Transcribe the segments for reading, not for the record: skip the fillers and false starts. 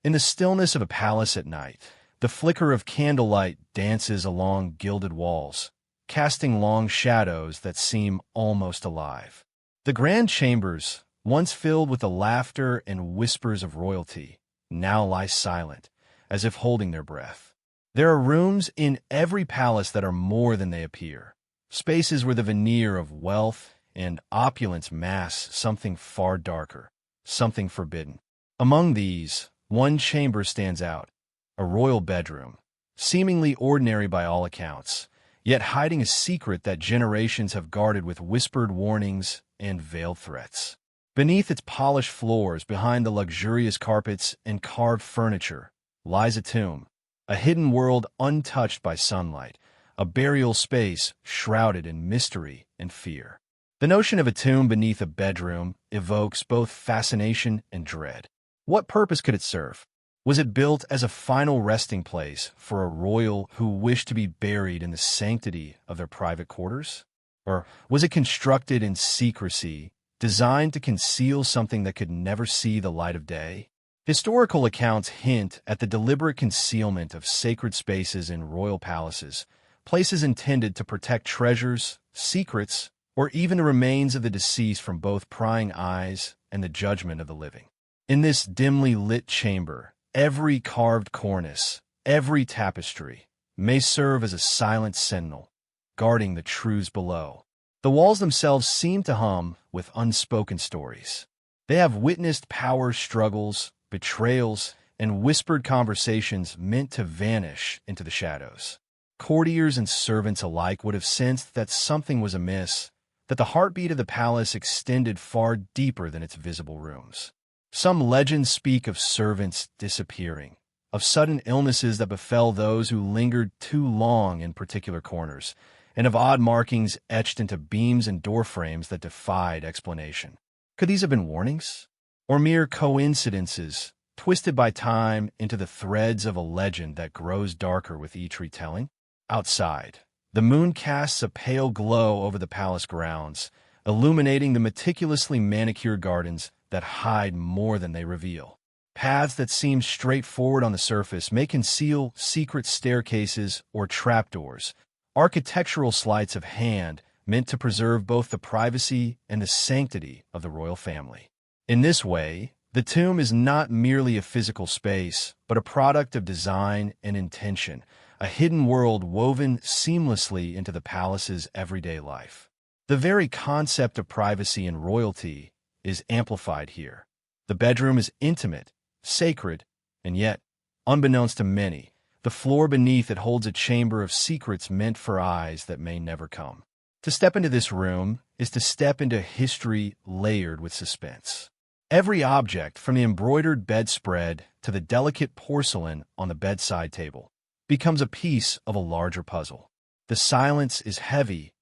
In the stillness of a palace at night, the flicker of candlelight dances along gilded walls, casting long shadows that seem almost alive. The grand chambers, once filled with the laughter and whispers of royalty, now lie silent, as if holding their breath. There are rooms in every palace that are more than they appear, spaces where the veneer of wealth and opulence mask something far darker, something forbidden. Among these, one chamber stands out, a royal bedroom, seemingly ordinary by all accounts, yet hiding a secret that generations have guarded with whispered warnings and veiled threats. Beneath its polished floors, behind the luxurious carpets and carved furniture, lies a tomb, a hidden world untouched by sunlight, a burial space shrouded in mystery and fear. The notion of a tomb beneath a bedroom evokes both fascination and dread. What purpose could it serve? Was it built as a final resting place for a royal who wished to be buried in the sanctity of their private quarters? Or was it constructed in secrecy, designed to conceal something that could never see the light of day? Historical accounts hint at the deliberate concealment of sacred spaces in royal palaces, places intended to protect treasures, secrets, or even the remains of the deceased from both prying eyes and the judgment of the living. In this dimly lit chamber, every carved cornice, every tapestry, may serve as a silent sentinel, guarding the truths below. The walls themselves seem to hum with unspoken stories. They have witnessed power struggles, betrayals, and whispered conversations meant to vanish into the shadows. Courtiers and servants alike would have sensed that something was amiss, that the heartbeat of the palace extended far deeper than its visible rooms. Some legends speak of servants disappearing, of sudden illnesses that befell those who lingered too long in particular corners, and of odd markings etched into beams and doorframes that defied explanation. Could these have been warnings? Or mere coincidences, twisted by time into the threads of a legend that grows darker with each retelling? Outside, the moon casts a pale glow over the palace grounds, illuminating the meticulously manicured gardens that hide more than they reveal. Paths that seem straightforward on the surface may conceal secret staircases or trapdoors, architectural sleights of hand meant to preserve both the privacy and the sanctity of the royal family. In this way, the tomb is not merely a physical space, but a product of design and intention, a hidden world woven seamlessly into the palace's everyday life. The very concept of privacy and royalty is amplified here. The bedroom is intimate, sacred, and yet, unbeknownst to many, the floor beneath it holds a chamber of secrets meant for eyes that may never come. To step into this room is to step into history layered with suspense. Every object, from the embroidered bedspread to the delicate porcelain on the bedside table, becomes a piece of a larger puzzle. The silence is heavy,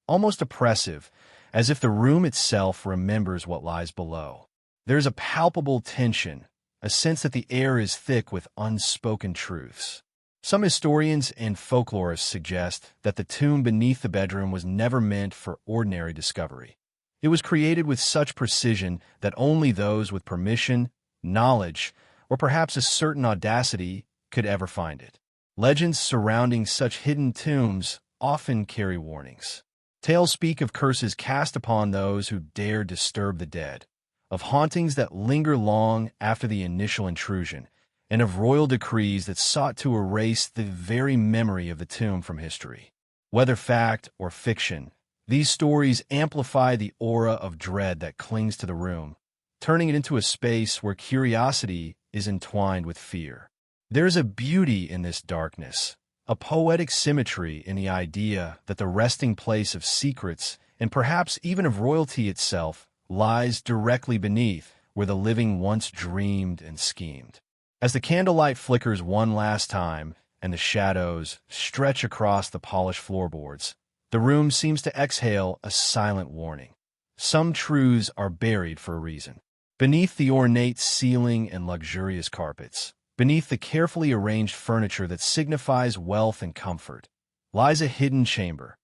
almost oppressive, as if the room itself remembers what lies below. There's a palpable tension, a sense that the air is thick with unspoken truths. Some historians and folklorists suggest that the tomb beneath the bedroom was never meant for ordinary discovery. It was created with such precision that only those with permission, knowledge, or perhaps a certain audacity could ever find it. Legends surrounding such hidden tombs often carry warnings. Tales speak of curses cast upon those who dare disturb the dead, of hauntings that linger long after the initial intrusion, and of royal decrees that sought to erase the very memory of the tomb from history. Whether fact or fiction, these stories amplify the aura of dread that clings to the room, turning it into a space where curiosity is entwined with fear. There's a beauty in this darkness, a poetic symmetry in the idea that the resting place of secrets, and perhaps even of royalty itself, lies directly beneath where the living once dreamed and schemed. As the candlelight flickers one last time and the shadows stretch across the polished floorboards, the room seems to exhale a silent warning. Some truths are buried for a reason. Beneath the ornate ceiling and luxurious carpets, beneath the carefully arranged furniture that signifies wealth and comfort, lies a hidden chamber,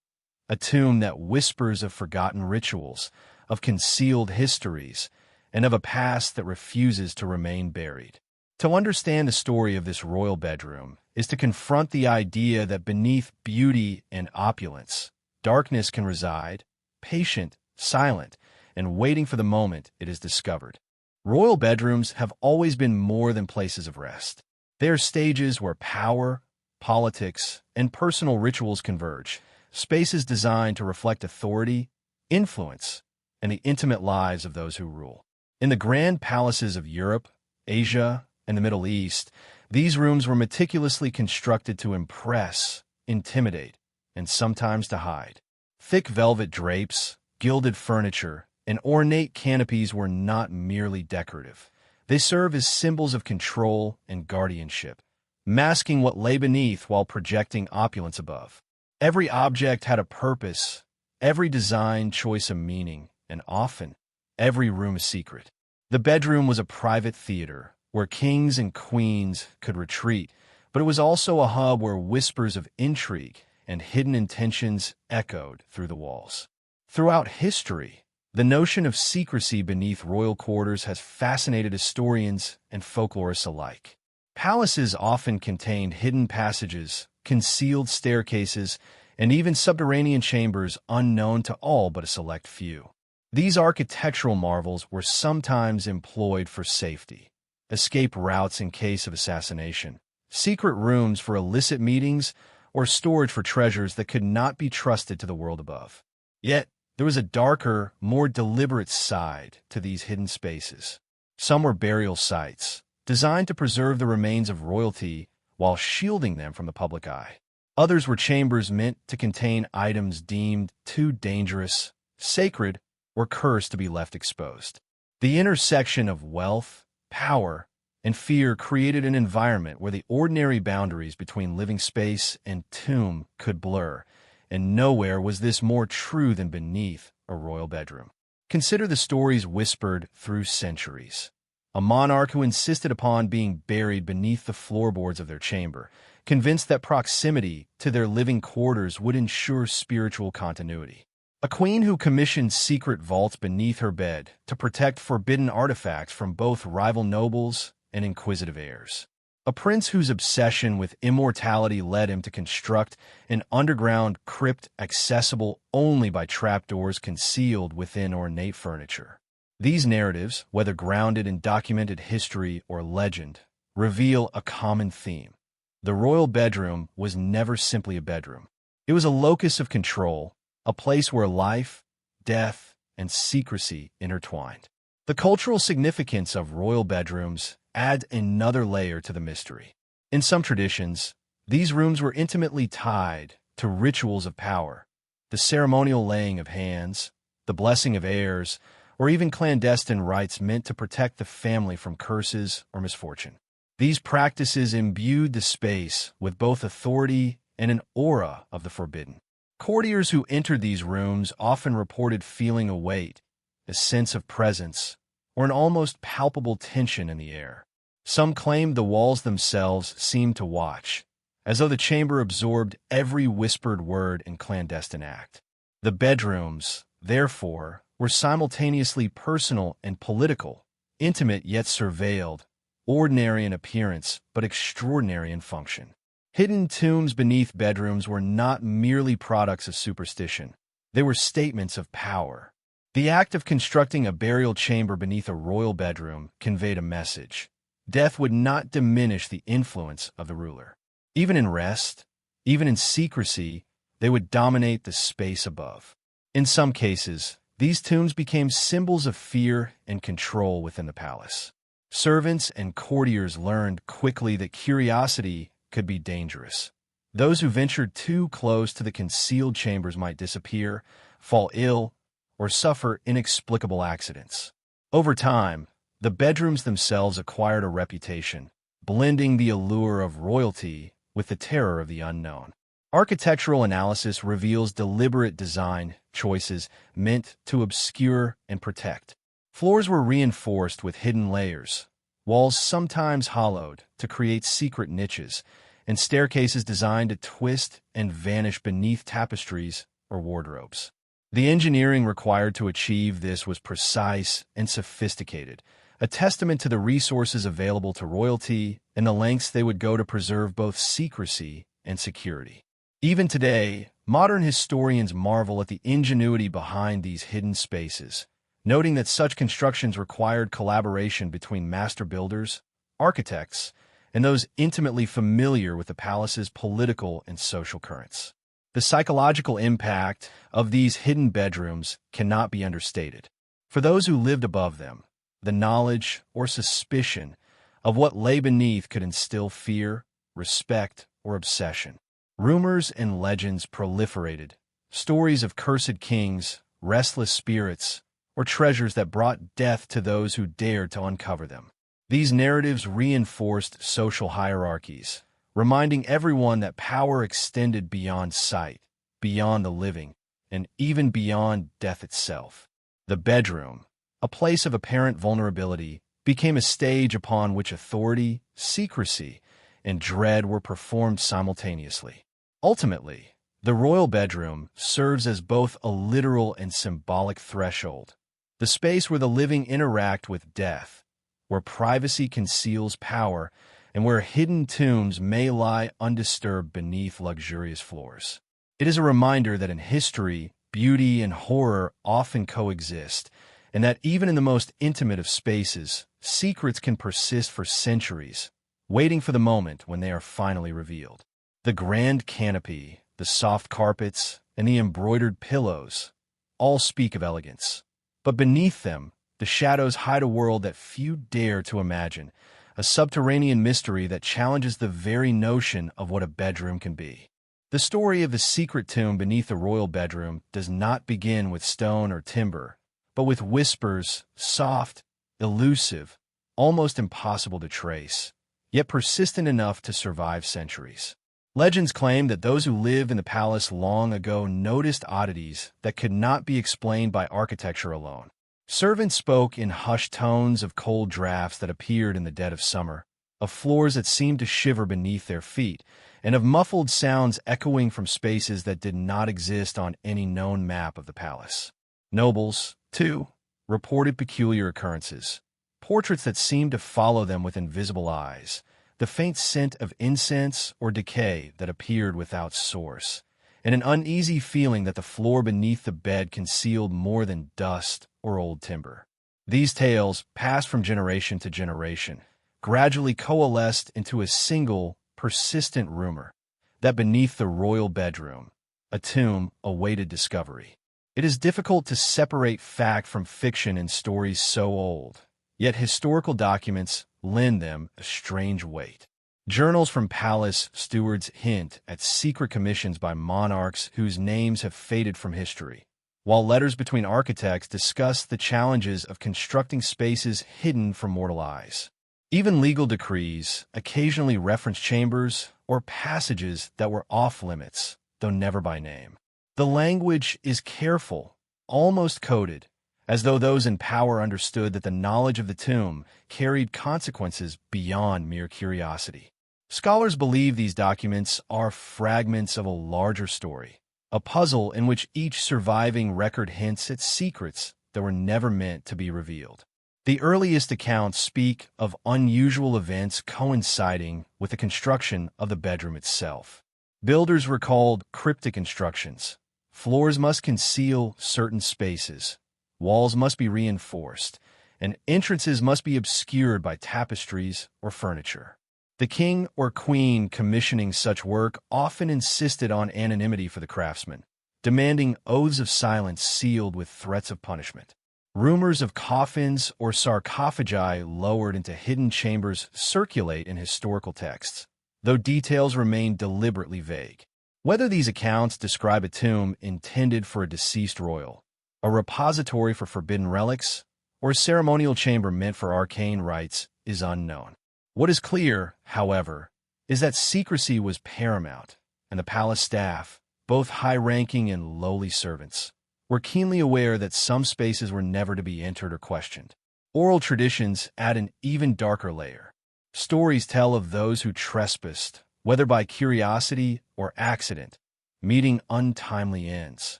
a tomb that whispers of forgotten rituals, of concealed histories, and of a past that refuses to remain buried. To understand the story of this royal bedroom is to confront the idea that beneath beauty and opulence, darkness can reside, patient, silent, and waiting for the moment it is discovered. Royal bedrooms have always been more than places of rest. They are stages where power, politics, and personal rituals converge, spaces designed to reflect authority, influence, and the intimate lives of those who rule. In the grand palaces of Europe, Asia, and the Middle East, these rooms were meticulously constructed to impress, intimidate, and sometimes to hide. Thick velvet drapes, gilded furniture, and ornate canopies were not merely decorative. They serve as symbols of control and guardianship, masking what lay beneath while projecting opulence above. Every object had a purpose, every design choice a meaning, and often, every room a secret. The bedroom was a private theater where kings and queens could retreat, but it was also a hub where whispers of intrigue and hidden intentions echoed through the walls. Throughout history, the notion of secrecy beneath royal quarters has fascinated historians and folklorists alike. Palaces often contained hidden passages, concealed staircases, and even subterranean chambers unknown to all but a select few. These architectural marvels were sometimes employed for safety, escape routes in case of assassination, secret rooms for illicit meetings, or storage for treasures that could not be trusted to the world above. Yet, there was a darker, more deliberate side to these hidden spaces. Some were burial sites, designed to preserve the remains of royalty while shielding them from the public eye. Others were chambers meant to contain items deemed too dangerous, sacred, or cursed to be left exposed. The intersection of wealth, power, and fear created an environment where the ordinary boundaries between living space and tomb could blur, and nowhere was this more true than beneath a royal bedroom. Consider the stories whispered through centuries. A monarch who insisted upon being buried beneath the floorboards of their chamber, convinced that proximity to their living quarters would ensure spiritual continuity. A queen who commissioned secret vaults beneath her bed to protect forbidden artifacts from both rival nobles and inquisitive heirs. A prince whose obsession with immortality led him to construct an underground crypt accessible only by trapdoors concealed within ornate furniture. These narratives, whether grounded in documented history or legend, reveal a common theme. The royal bedroom was never simply a bedroom. It was a locus of control, a place where life, death, and secrecy intertwined. The cultural significance of royal bedrooms adds another layer to the mystery. In some traditions, these rooms were intimately tied to rituals of power, the ceremonial laying of hands, the blessing of heirs, or even clandestine rites meant to protect the family from curses or misfortune. These practices imbued the space with both authority and an aura of the forbidden. Courtiers who entered these rooms often reported feeling a weight, a sense of presence, or an almost palpable tension in the air. Some claimed the walls themselves seemed to watch, as though the chamber absorbed every whispered word and clandestine act. The bedrooms, therefore, were simultaneously personal and political, intimate yet surveilled, ordinary in appearance but extraordinary in function. Hidden tombs beneath bedrooms were not merely products of superstition. They were statements of power. The act of constructing a burial chamber beneath a royal bedroom conveyed a message. Death would not diminish the influence of the ruler. Even in rest, even in secrecy, they would dominate the space above. In some cases, these tombs became symbols of fear and control within the palace. Servants and courtiers learned quickly that curiosity could be dangerous. Those who ventured too close to the concealed chambers might disappear, fall ill, or suffer inexplicable accidents. Over time, the bedrooms themselves acquired a reputation, blending the allure of royalty with the terror of the unknown. Architectural analysis reveals deliberate design choices meant to obscure and protect. Floors were reinforced with hidden layers, walls sometimes hollowed to create secret niches, and staircases designed to twist and vanish beneath tapestries or wardrobes. The engineering required to achieve this was precise and sophisticated, a testament to the resources available to royalty and the lengths they would go to preserve both secrecy and security. Even today, modern historians marvel at the ingenuity behind these hidden spaces, noting that such constructions required collaboration between master builders, architects, and those intimately familiar with the palace's political and social currents. The psychological impact of these hidden bedrooms cannot be understated. For those who lived above them, the knowledge or suspicion of what lay beneath could instill fear, respect, or obsession. Rumors and legends proliferated, stories of cursed kings, restless spirits, or treasures that brought death to those who dared to uncover them. These narratives reinforced social hierarchies, reminding everyone that power extended beyond sight, beyond the living, and even beyond death itself. The bedroom, a place of apparent vulnerability, became a stage upon which authority, secrecy, and dread were performed simultaneously. Ultimately, the royal bedroom serves as both a literal and symbolic threshold, the space where the living interact with death, where privacy conceals power, and where hidden tombs may lie undisturbed beneath luxurious floors. It is a reminder that in history, beauty and horror often coexist, and that even in the most intimate of spaces, secrets can persist for centuries, waiting for the moment when they are finally revealed. The grand canopy, the soft carpets, and the embroidered pillows all speak of elegance. But beneath them, the shadows hide a world that few dare to imagine, a subterranean mystery that challenges the very notion of what a bedroom can be. The story of the secret tomb beneath the royal bedroom does not begin with stone or timber, but with whispers, soft, elusive, almost impossible to trace, yet persistent enough to survive centuries. Legends claim that those who lived in the palace long ago noticed oddities that could not be explained by architecture alone. Servants spoke in hushed tones of cold drafts that appeared in the dead of summer, of floors that seemed to shiver beneath their feet, and of muffled sounds echoing from spaces that did not exist on any known map of the palace. Nobles, too, reported peculiar occurrences, portraits that seemed to follow them with invisible eyes, the faint scent of incense or decay that appeared without source, and an uneasy feeling that the floor beneath the bed concealed more than dust or old timber. These tales, passed from generation to generation, gradually coalesced into a single, persistent rumor that beneath the royal bedroom, a tomb awaited discovery. It is difficult to separate fact from fiction in stories so old, yet historical documents lend them a strange weight. Journals from palace stewards hint at secret commissions by monarchs whose names have faded from history, while letters between architects discuss the challenges of constructing spaces hidden from mortal eyes. Even legal decrees occasionally reference chambers or passages that were off-limits, though never by name. The language is careful, almost coded, as though those in power understood that the knowledge of the tomb carried consequences beyond mere curiosity. Scholars believe these documents are fragments of a larger story, a puzzle in which each surviving record hints at secrets that were never meant to be revealed. The earliest accounts speak of unusual events coinciding with the construction of the bedroom itself. Builders recalled cryptic instructions. Floors must conceal certain spaces, walls must be reinforced, and entrances must be obscured by tapestries or furniture. The king or queen commissioning such work often insisted on anonymity for the craftsmen, demanding oaths of silence sealed with threats of punishment. Rumors of coffins or sarcophagi lowered into hidden chambers circulate in historical texts, though details remain deliberately vague. Whether these accounts describe a tomb intended for a deceased royal, a repository for forbidden relics, or a ceremonial chamber meant for arcane rites is unknown. What is clear, however, is that secrecy was paramount, and the palace staff, both high-ranking and lowly servants, were keenly aware that some spaces were never to be entered or questioned. Oral traditions add an even darker layer. Stories tell of those who trespassed, whether by curiosity or accident, meeting untimely ends.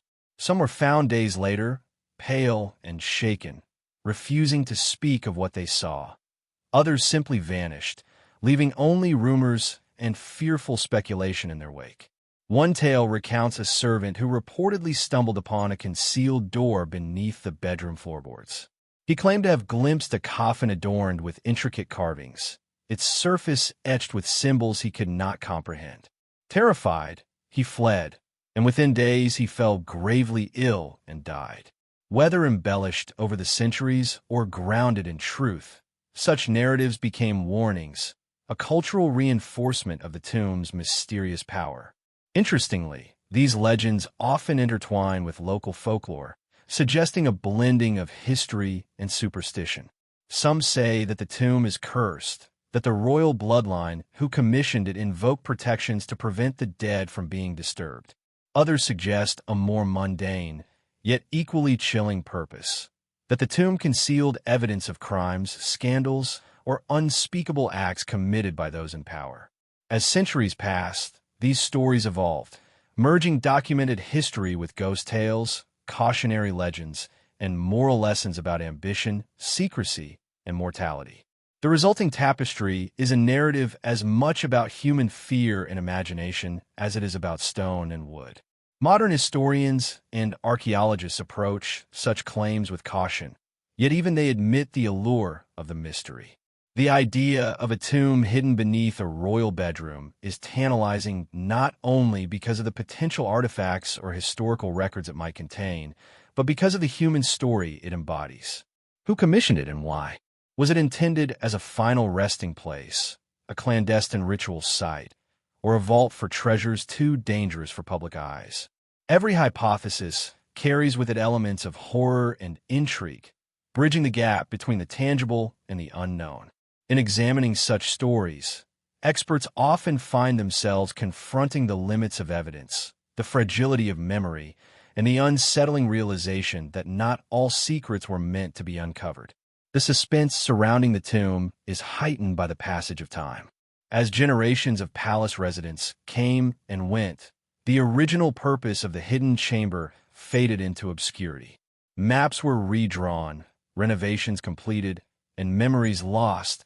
Some were found days later, pale and shaken, refusing to speak of what they saw. Others simply vanished, leaving only rumors and fearful speculation in their wake. One tale recounts a servant who reportedly stumbled upon a concealed door beneath the bedroom floorboards. He claimed to have glimpsed a coffin adorned with intricate carvings, its surface etched with symbols he could not comprehend. Terrified, he fled, and within days he fell gravely ill and died. Whether embellished over the centuries or grounded in truth, such narratives became warnings, a cultural reinforcement of the tomb's mysterious power. Interestingly, these legends often intertwine with local folklore, suggesting a blending of history and superstition. Some say that the tomb is cursed, that the royal bloodline who commissioned it invoked protections to prevent the dead from being disturbed. Others suggest a more mundane, yet equally chilling purpose, that the tomb concealed evidence of crimes, scandals, or unspeakable acts committed by those in power. As centuries passed, these stories evolved, merging documented history with ghost tales, cautionary legends, and moral lessons about ambition, secrecy, and mortality. The resulting tapestry is a narrative as much about human fear and imagination as it is about stone and wood. Modern historians and archaeologists approach such claims with caution, yet even they admit the allure of the mystery. The idea of a tomb hidden beneath a royal bedroom is tantalizing not only because of the potential artifacts or historical records it might contain, but because of the human story it embodies. Who commissioned it and why? Was it intended as a final resting place, a clandestine ritual site, or a vault for treasures too dangerous for public eyes? Every hypothesis carries with it elements of horror and intrigue, bridging the gap between the tangible and the unknown. In examining such stories, experts often find themselves confronting the limits of evidence, the fragility of memory, and the unsettling realization that not all secrets were meant to be uncovered. The suspense surrounding the tomb is heightened by the passage of time. As generations of palace residents came and went, the original purpose of the hidden chamber faded into obscurity. Maps were redrawn, renovations completed, and memories lost,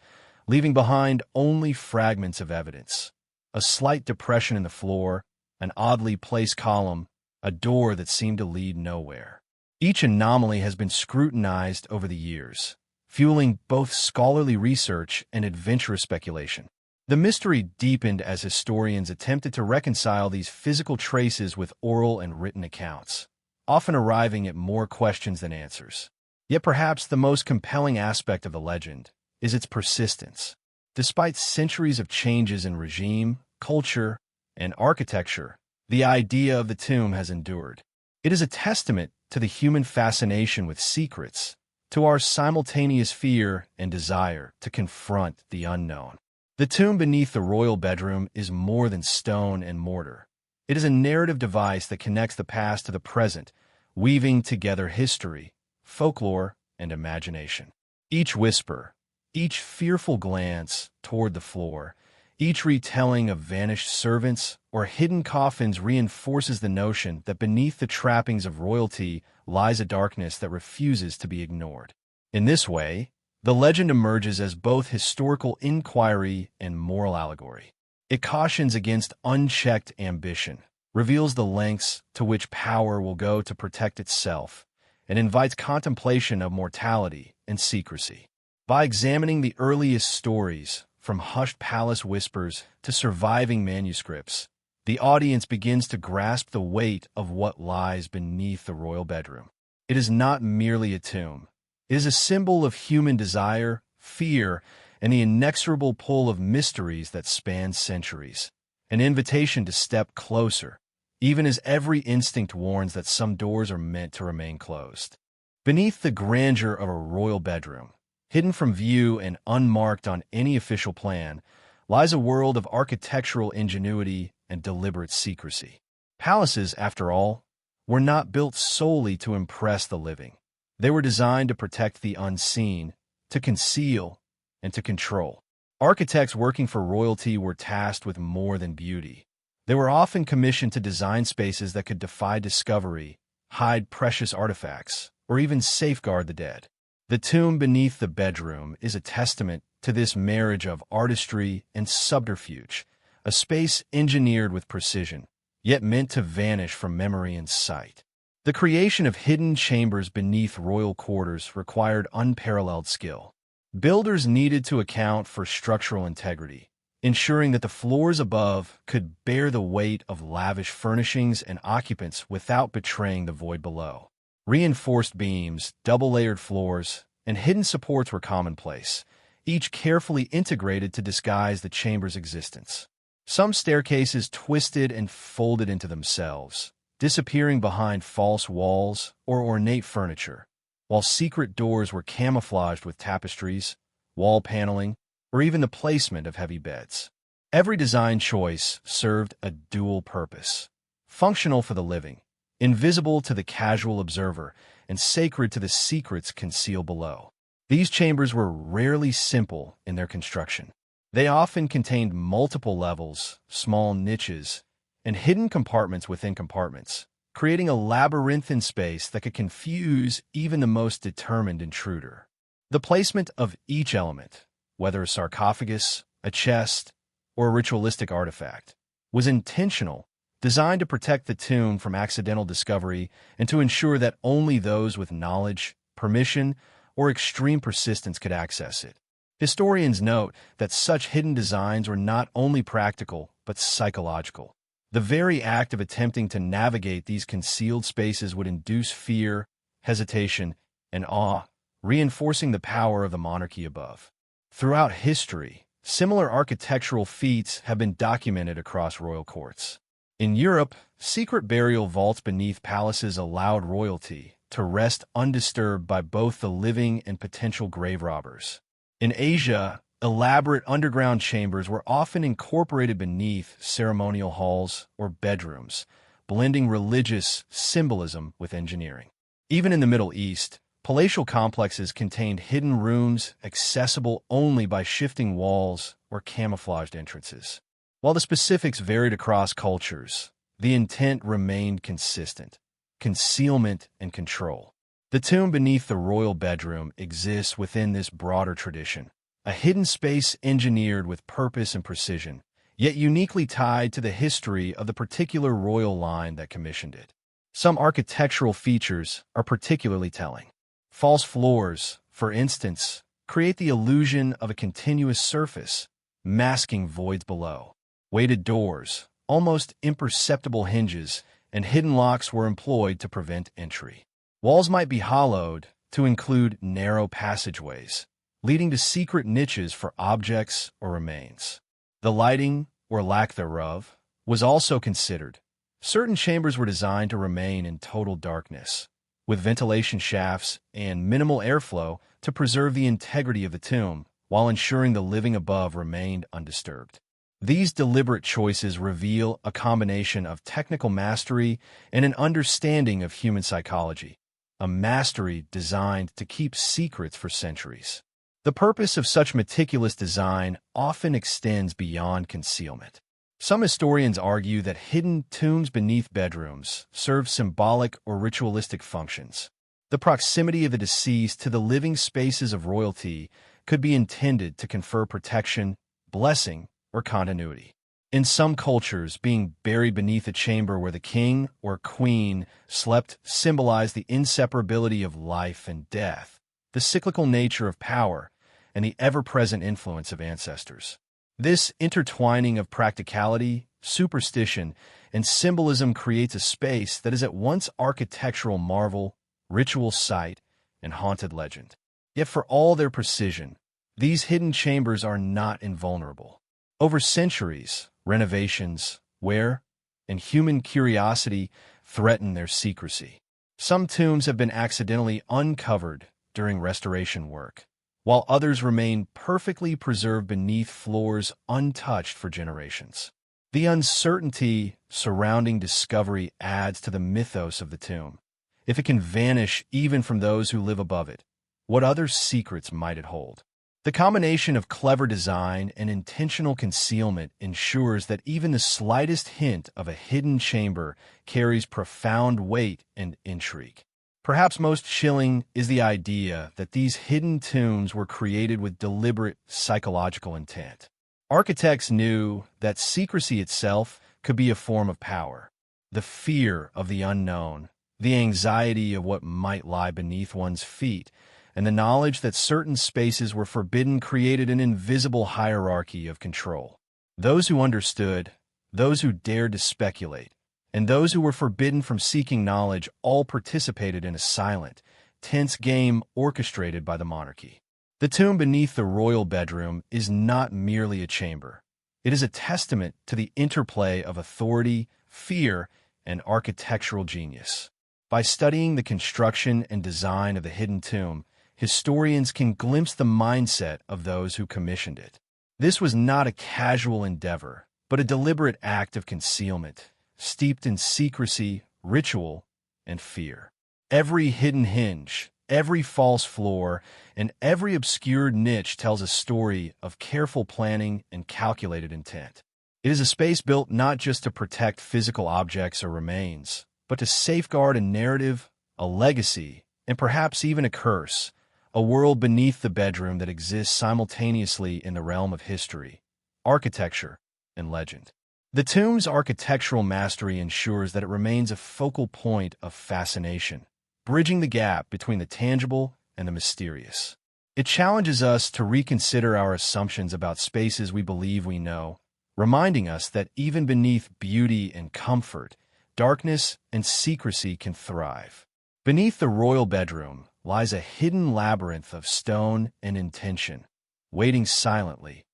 leaving behind only fragments of evidence. A slight depression in the floor, an oddly placed column, a door that seemed to lead nowhere. Each anomaly has been scrutinized over the years, fueling both scholarly research and adventurous speculation. The mystery deepened as historians attempted to reconcile these physical traces with oral and written accounts, often arriving at more questions than answers. Yet perhaps the most compelling aspect of the legend is its persistence. Despite centuries of changes in regime, culture, and architecture, the idea of the tomb has endured. It is a testament to the human fascination with secrets, to our simultaneous fear and desire to confront the unknown. The tomb beneath the royal bedroom is more than stone and mortar. It is a narrative device that connects the past to the present, weaving together history, folklore, and imagination. Each whisper, each fearful glance toward the floor, each retelling of vanished servants or hidden coffins reinforces the notion that beneath the trappings of royalty lies a darkness that refuses to be ignored. In this way, the legend emerges as both historical inquiry and moral allegory. It cautions against unchecked ambition, reveals the lengths to which power will go to protect itself, and invites contemplation of mortality and secrecy. By examining the earliest stories, from hushed palace whispers to surviving manuscripts, the audience begins to grasp the weight of what lies beneath the royal bedroom. It is not merely a tomb. It is a symbol of human desire, fear, and the inexorable pull of mysteries that span centuries. An invitation to step closer, even as every instinct warns that some doors are meant to remain closed. Beneath the grandeur of a royal bedroom, hidden from view and unmarked on any official plan, lies a world of architectural ingenuity and deliberate secrecy. Palaces, after all, were not built solely to impress the living. They were designed to protect the unseen, to conceal, and to control. Architects working for royalty were tasked with more than beauty. They were often commissioned to design spaces that could defy discovery, hide precious artifacts, or even safeguard the dead. The tomb beneath the bedroom is a testament to this marriage of artistry and subterfuge, a space engineered with precision, yet meant to vanish from memory and sight. The creation of hidden chambers beneath royal quarters required unparalleled skill. Builders needed to account for structural integrity, ensuring that the floors above could bear the weight of lavish furnishings and occupants without betraying the void below. Reinforced beams, double-layered floors, and hidden supports were commonplace, each carefully integrated to disguise the chamber's existence. Some staircases twisted and folded into themselves, disappearing behind false walls or ornate furniture, while secret doors were camouflaged with tapestries, wall paneling, or even the placement of heavy beds. Every design choice served a dual purpose: functional for the living, invisible to the casual observer, and sacred to the secrets concealed below. These chambers were rarely simple in their construction. They often contained multiple levels, small niches, and hidden compartments within compartments, creating a labyrinthine space that could confuse even the most determined intruder. The placement of each element, whether a sarcophagus, a chest, or a ritualistic artifact, was intentional, designed to protect the tomb from accidental discovery and to ensure that only those with knowledge, permission, or extreme persistence could access it. Historians note that such hidden designs were not only practical, but psychological. The very act of attempting to navigate these concealed spaces would induce fear, hesitation, and awe, reinforcing the power of the monarchy above. Throughout history, similar architectural feats have been documented across royal courts. In Europe, secret burial vaults beneath palaces allowed royalty to rest undisturbed by both the living and potential grave robbers. In Asia, elaborate underground chambers were often incorporated beneath ceremonial halls or bedrooms, blending religious symbolism with engineering. Even in the Middle East, palatial complexes contained hidden rooms accessible only by shifting walls or camouflaged entrances. While the specifics varied across cultures, the intent remained consistent: concealment and control. The tomb beneath the royal bedroom exists within this broader tradition, a hidden space engineered with purpose and precision, yet uniquely tied to the history of the particular royal line that commissioned it. Some architectural features are particularly telling. False floors, for instance, create the illusion of a continuous surface, masking voids below. Weighted doors, almost imperceptible hinges, and hidden locks were employed to prevent entry. Walls might be hollowed to include narrow passageways, leading to secret niches for objects or remains. The lighting, or lack thereof, was also considered. Certain chambers were designed to remain in total darkness, with ventilation shafts and minimal airflow to preserve the integrity of the tomb, while ensuring the living above remained undisturbed. These deliberate choices reveal a combination of technical mastery and an understanding of human psychology, a mastery designed to keep secrets for centuries. The purpose of such meticulous design often extends beyond concealment. Some historians argue that hidden tombs beneath bedrooms serve symbolic or ritualistic functions. The proximity of the deceased to the living spaces of royalty could be intended to confer protection, blessing, or continuity. In some cultures, being buried beneath a chamber where the king or queen slept symbolized the inseparability of life and death, the cyclical nature of power, and the ever-present influence of ancestors. This intertwining of practicality, superstition, and symbolism creates a space that is at once architectural marvel, ritual site, and haunted legend. Yet for all their precision, these hidden chambers are not invulnerable. Over centuries, renovations, wear, and human curiosity threaten their secrecy. Some tombs have been accidentally uncovered during restoration work, while others remain perfectly preserved beneath floors untouched for generations. The uncertainty surrounding discovery adds to the mythos of the tomb. If it can vanish even from those who live above it, what other secrets might it hold? The combination of clever design and intentional concealment ensures that even the slightest hint of a hidden chamber carries profound weight and intrigue. Perhaps most chilling is the idea that these hidden tombs were created with deliberate psychological intent. Architects knew that secrecy itself could be a form of power. The fear of the unknown, the anxiety of what might lie beneath one's feet, and the knowledge that certain spaces were forbidden created an invisible hierarchy of control. Those who understood, those who dared to speculate, and those who were forbidden from seeking knowledge all participated in a silent, tense game orchestrated by the monarchy. The tomb beneath the royal bedroom is not merely a chamber. It is a testament to the interplay of authority, fear, and architectural genius. By studying the construction and design of the hidden tomb, historians can glimpse the mindset of those who commissioned it. This was not a casual endeavor, but a deliberate act of concealment, steeped in secrecy, ritual, and fear. Every hidden hinge, every false floor, and every obscured niche tells a story of careful planning and calculated intent. It is a space built not just to protect physical objects or remains, but to safeguard a narrative, a legacy, and perhaps even a curse, a world beneath the bedroom that exists simultaneously in the realm of history, architecture, and legend. The tomb's architectural mastery ensures that it remains a focal point of fascination, bridging the gap between the tangible and the mysterious. It challenges us to reconsider our assumptions about spaces we believe we know, reminding us that even beneath beauty and comfort, darkness and secrecy can thrive. Beneath the royal bedroom lies a hidden labyrinth of stone and intention, waiting silently,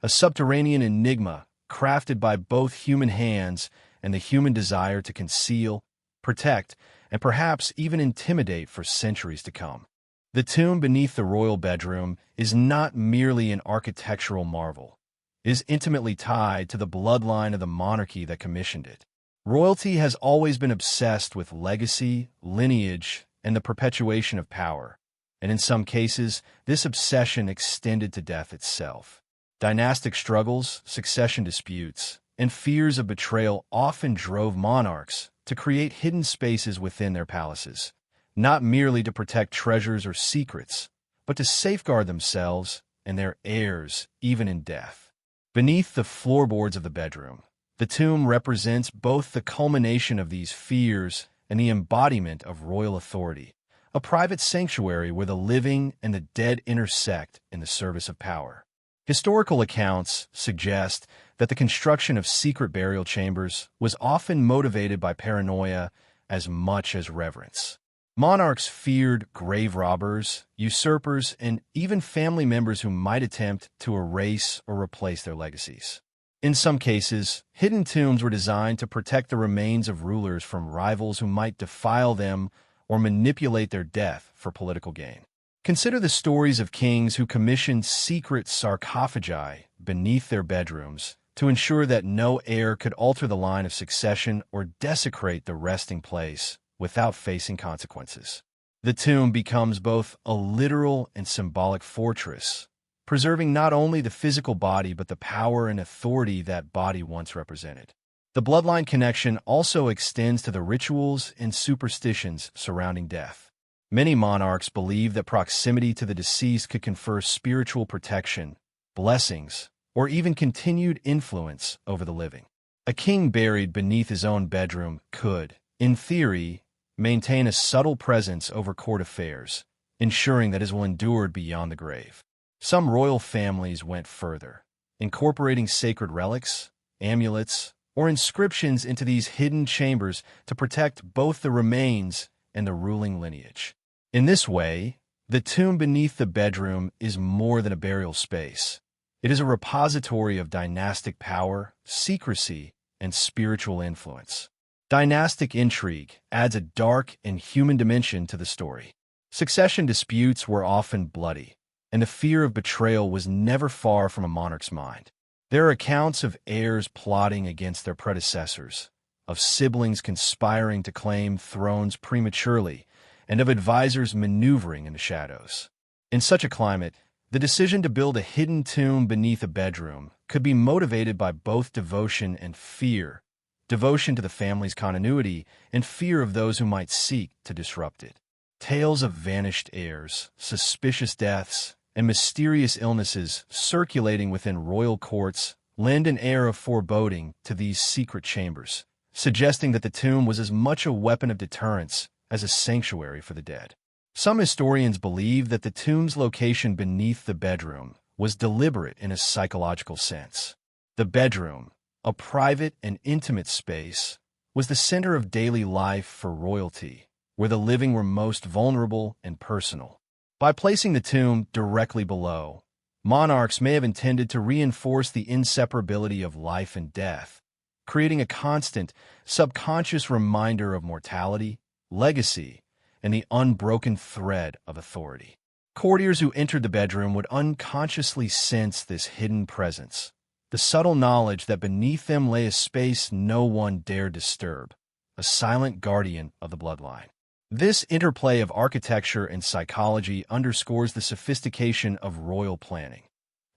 a subterranean enigma crafted by both human hands and the human desire to conceal, protect, and perhaps even intimidate for centuries to come. The tomb beneath the royal bedroom is not merely an architectural marvel. It is intimately tied to the bloodline of the monarchy that commissioned it. Royalty has always been obsessed with legacy, lineage, and the perpetuation of power, and in some cases, this obsession extended to death itself. Dynastic struggles, succession disputes, and fears of betrayal often drove monarchs to create hidden spaces within their palaces, not merely to protect treasures or secrets, but to safeguard themselves and their heirs even in death. Beneath the floorboards of the bedroom, the tomb represents both the culmination of these fears and the embodiment of royal authority, a private sanctuary where the living and the dead intersect in the service of power. Historical accounts suggest that the construction of secret burial chambers was often motivated by paranoia as much as reverence. Monarchs feared grave robbers, usurpers, and even family members who might attempt to erase or replace their legacies. In some cases, hidden tombs were designed to protect the remains of rulers from rivals who might defile them or manipulate their death for political gain. Consider the stories of kings who commissioned secret sarcophagi beneath their bedrooms to ensure that no heir could alter the line of succession or desecrate the resting place without facing consequences. The tomb becomes both a literal and symbolic fortress, preserving not only the physical body but the power and authority that body once represented. The bloodline connection also extends to the rituals and superstitions surrounding death. Many monarchs believed that proximity to the deceased could confer spiritual protection, blessings, or even continued influence over the living. A king buried beneath his own bedroom could, in theory, maintain a subtle presence over court affairs, ensuring that his will endured beyond the grave. Some royal families went further, incorporating sacred relics, amulets, or inscriptions into these hidden chambers to protect both the remains and the ruling lineage. In this way, the tomb beneath the bedroom is more than a burial space. It is a repository of dynastic power, secrecy, and spiritual influence. Dynastic intrigue adds a dark and human dimension to the story. Succession disputes were often bloody, and the fear of betrayal was never far from a monarch's mind. There are accounts of heirs plotting against their predecessors, of siblings conspiring to claim thrones prematurely, and of advisors maneuvering in the shadows. In such a climate, the decision to build a hidden tomb beneath a bedroom could be motivated by both devotion and fear, devotion to the family's continuity and fear of those who might seek to disrupt it. Tales of vanished heirs, suspicious deaths, and mysterious illnesses circulating within royal courts lend an air of foreboding to these secret chambers, suggesting that the tomb was as much a weapon of deterrence as a sanctuary for the dead. Some historians believe that the tomb's location beneath the bedroom was deliberate in a psychological sense. The bedroom, a private and intimate space, was the center of daily life for royalty, where the living were most vulnerable and personal. By placing the tomb directly below, monarchs may have intended to reinforce the inseparability of life and death, creating a constant, subconscious reminder of mortality, legacy, and the unbroken thread of authority. Courtiers who entered the bedroom would unconsciously sense this hidden presence, the subtle knowledge that beneath them lay a space no one dared disturb, a silent guardian of the bloodline. This interplay of architecture and psychology underscores the sophistication of royal planning.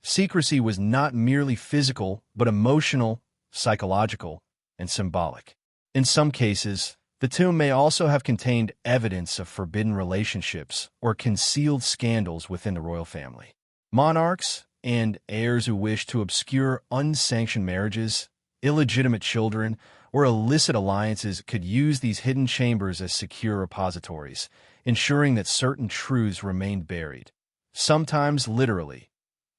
Secrecy was not merely physical, but emotional, psychological, and symbolic. In some cases, the tomb may also have contained evidence of forbidden relationships or concealed scandals within the royal family. Monarchs and heirs who wished to obscure unsanctioned marriages, illegitimate children, or illicit alliances could use these hidden chambers as secure repositories, ensuring that certain truths remained buried, sometimes literally,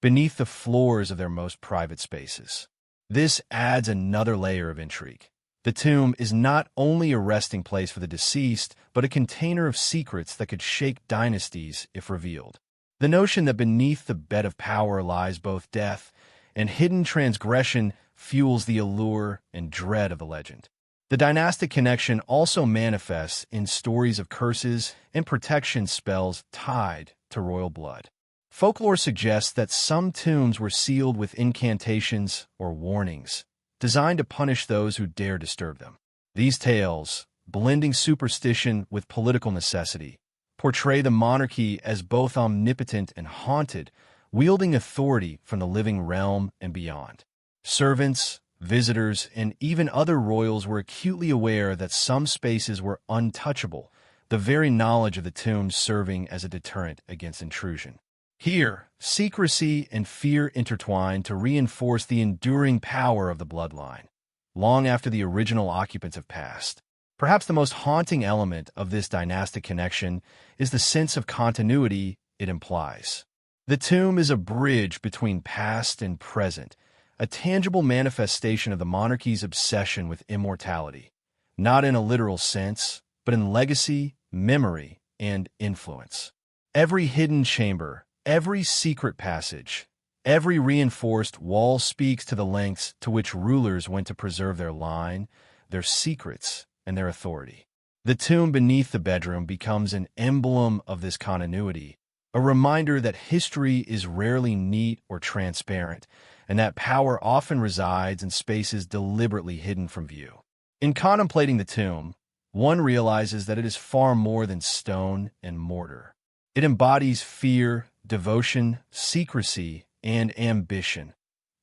beneath the floors of their most private spaces. This adds another layer of intrigue. The tomb is not only a resting place for the deceased, but a container of secrets that could shake dynasties if revealed. The notion that beneath the bed of power lies both death and hidden transgression fuels the allure and dread of the legend. The dynastic connection also manifests in stories of curses and protection spells tied to royal blood. Folklore suggests that some tombs were sealed with incantations or warnings, designed to punish those who dare disturb them. These tales, blending superstition with political necessity, portray the monarchy as both omnipotent and haunted, wielding authority from the living realm and beyond. Servants, visitors, and even other royals were acutely aware that some spaces were untouchable, the very knowledge of the tombs serving as a deterrent against intrusion. Here, secrecy and fear intertwine to reinforce the enduring power of the bloodline, long after the original occupants have passed. Perhaps the most haunting element of this dynastic connection is the sense of continuity it implies. The tomb is a bridge between past and present, a tangible manifestation of the monarchy's obsession with immortality, not in a literal sense, but in legacy, memory, and influence. Every hidden chamber, every secret passage, every reinforced wall speaks to the lengths to which rulers went to preserve their line, their secrets, and their authority. The tomb beneath the bedroom becomes an emblem of this continuity, a reminder that history is rarely neat or transparent, and that power often resides in spaces deliberately hidden from view. In contemplating the tomb, one realizes that it is far more than stone and mortar. It embodies fear, devotion, secrecy, and ambition,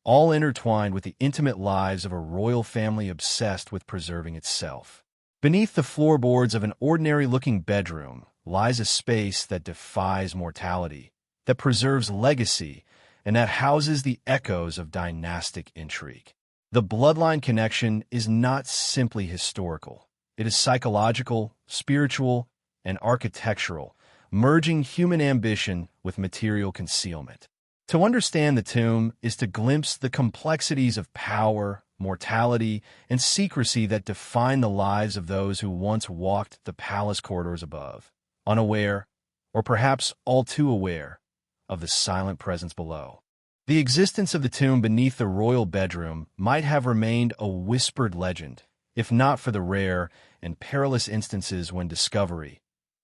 all intertwined with the intimate lives of a royal family obsessed with preserving itself. Beneath the floorboards of an ordinary-looking bedroom lies a space that defies mortality, that preserves legacy, and that houses the echoes of dynastic intrigue. The bloodline connection is not simply historical. It is psychological, spiritual, and architectural, merging human ambition with material concealment. To understand the tomb is to glimpse the complexities of power, mortality, and secrecy that define the lives of those who once walked the palace corridors above, unaware, or perhaps all too aware, of the silent presence below. The existence of the tomb beneath the royal bedroom might have remained a whispered legend, if not for the rare and perilous instances when discovery,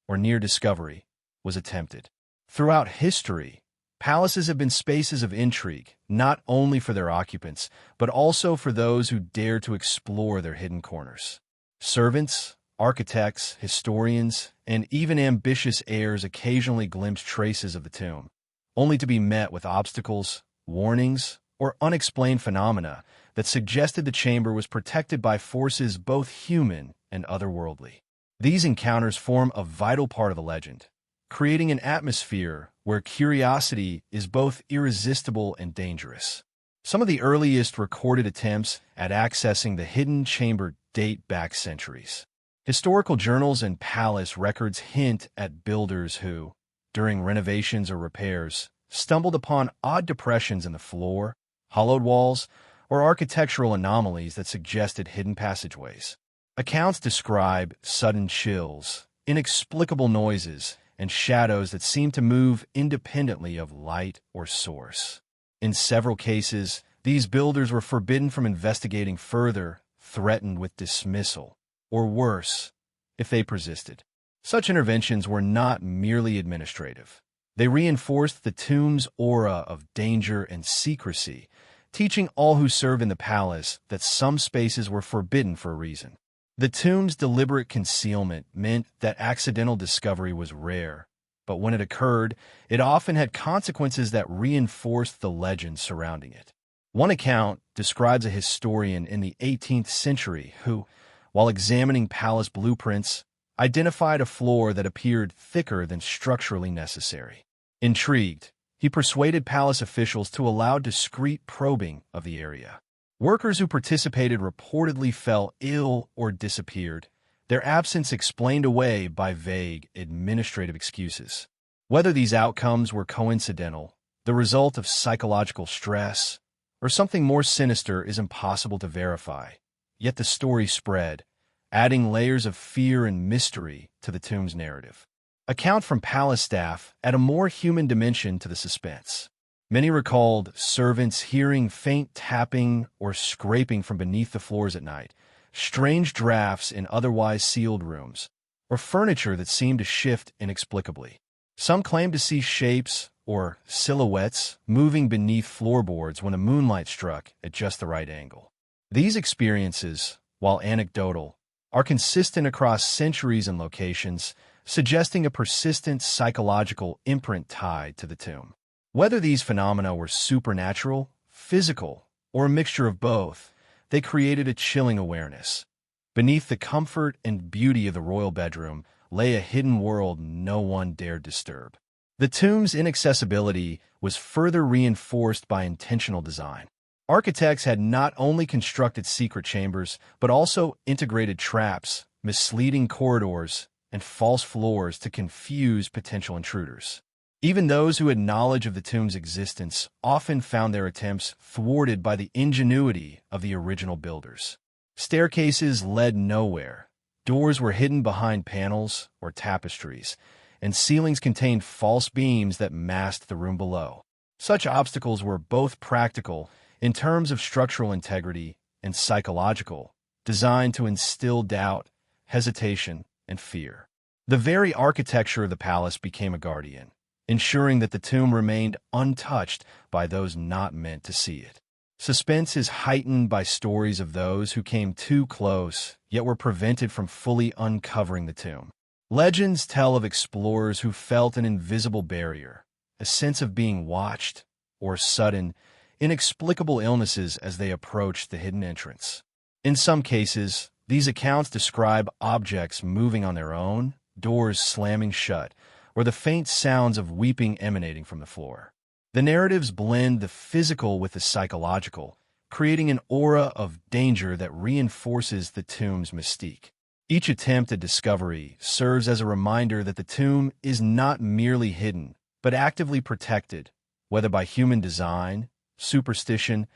or near discovery, was attempted. Throughout history, palaces have been spaces of intrigue, not only for their occupants, but also for those who dare to explore their hidden corners. Servants, architects, historians, and even ambitious heirs occasionally glimpse traces of the tomb, only to be met with obstacles, warnings, or unexplained phenomena that suggested the chamber was protected by forces both human and otherworldly. These encounters form a vital part of the legend, creating an atmosphere where curiosity is both irresistible and dangerous. Some of the earliest recorded attempts at accessing the hidden chamber date back centuries. Historical journals and palace records hint at builders who, during renovations or repairs, stumbled upon odd depressions in the floor, hollowed walls, or architectural anomalies that suggested hidden passageways. Accounts describe sudden chills, inexplicable noises, and shadows that seem to move independently of light or source. In several cases, these builders were forbidden from investigating further, threatened with dismissal, or worse, if they persisted. Such interventions were not merely administrative. They reinforced the tomb's aura of danger and secrecy, teaching all who served in the palace that some spaces were forbidden for a reason. The tomb's deliberate concealment meant that accidental discovery was rare, but when it occurred, it often had consequences that reinforced the legend surrounding it. One account describes a historian in the 18th century who, while examining palace blueprints, identified a floor that appeared thicker than structurally necessary. Intrigued, he persuaded palace officials to allow discreet probing of the area. Workers who participated reportedly fell ill or disappeared, their absence explained away by vague administrative excuses. Whether these outcomes were coincidental, the result of psychological stress, or something more sinister is impossible to verify. Yet the story spread, adding layers of fear and mystery to the tomb's narrative. Accounts from palace staff add a more human dimension to the suspense. Many recalled servants hearing faint tapping or scraping from beneath the floors at night, strange drafts in otherwise sealed rooms, or furniture that seemed to shift inexplicably. Some claimed to see shapes or silhouettes moving beneath floorboards when the moonlight struck at just the right angle. These experiences, while anecdotal, are consistent across centuries and locations, suggesting a persistent psychological imprint tied to the tomb. Whether these phenomena were supernatural, physical, or a mixture of both, they created a chilling awareness. Beneath the comfort and beauty of the royal bedroom lay a hidden world no one dared disturb. The tomb's inaccessibility was further reinforced by intentional design. Architects had not only constructed secret chambers, but also integrated traps, misleading corridors, and false floors to confuse potential intruders. Even those who had knowledge of the tomb's existence often found their attempts thwarted by the ingenuity of the original builders. Staircases led nowhere, doors were hidden behind panels or tapestries, and ceilings contained false beams that masked the room below. Such obstacles were both practical in terms of structural integrity and psychological, designed to instill doubt, hesitation, and fear. The very architecture of the palace became a guardian, ensuring that the tomb remained untouched by those not meant to see it. Suspense is heightened by stories of those who came too close, yet were prevented from fully uncovering the tomb. Legends tell of explorers who felt an invisible barrier, a sense of being watched, or sudden, inexplicable illnesses as they approached the hidden entrance. In some cases, these accounts describe objects moving on their own, doors slamming shut, or the faint sounds of weeping emanating from the floor. The narratives blend the physical with the psychological, creating an aura of danger that reinforces the tomb's mystique. Each attempt at discovery serves as a reminder that the tomb is not merely hidden, but actively protected, whether by human design, superstition,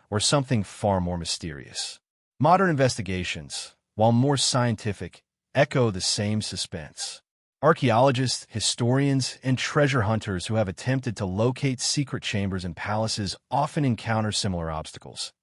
or something far more mysterious. Modern investigations, while more scientific, echo the same suspense. Archaeologists, historians, and treasure hunters who have attempted to locate secret chambers and palaces often encounter similar obstacles.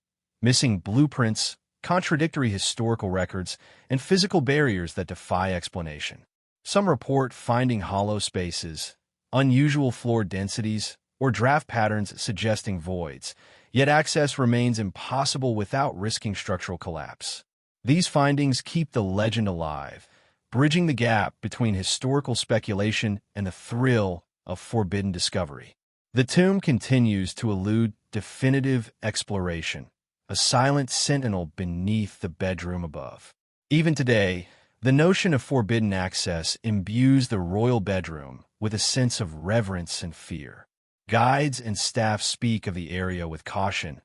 Missing blueprints, contradictory historical records, and physical barriers that defy explanation. Some report finding hollow spaces, unusual floor densities, or draft patterns suggesting voids, yet access remains impossible without risking structural collapse. These findings keep the legend alive, bridging the gap between historical speculation and the thrill of forbidden discovery. The tomb continues to elude definitive exploration, a silent sentinel beneath the bedroom above. Even today, The notion of forbidden access imbues the royal bedroom with a sense of reverence and fear. Guides and staff speak of the area with caution,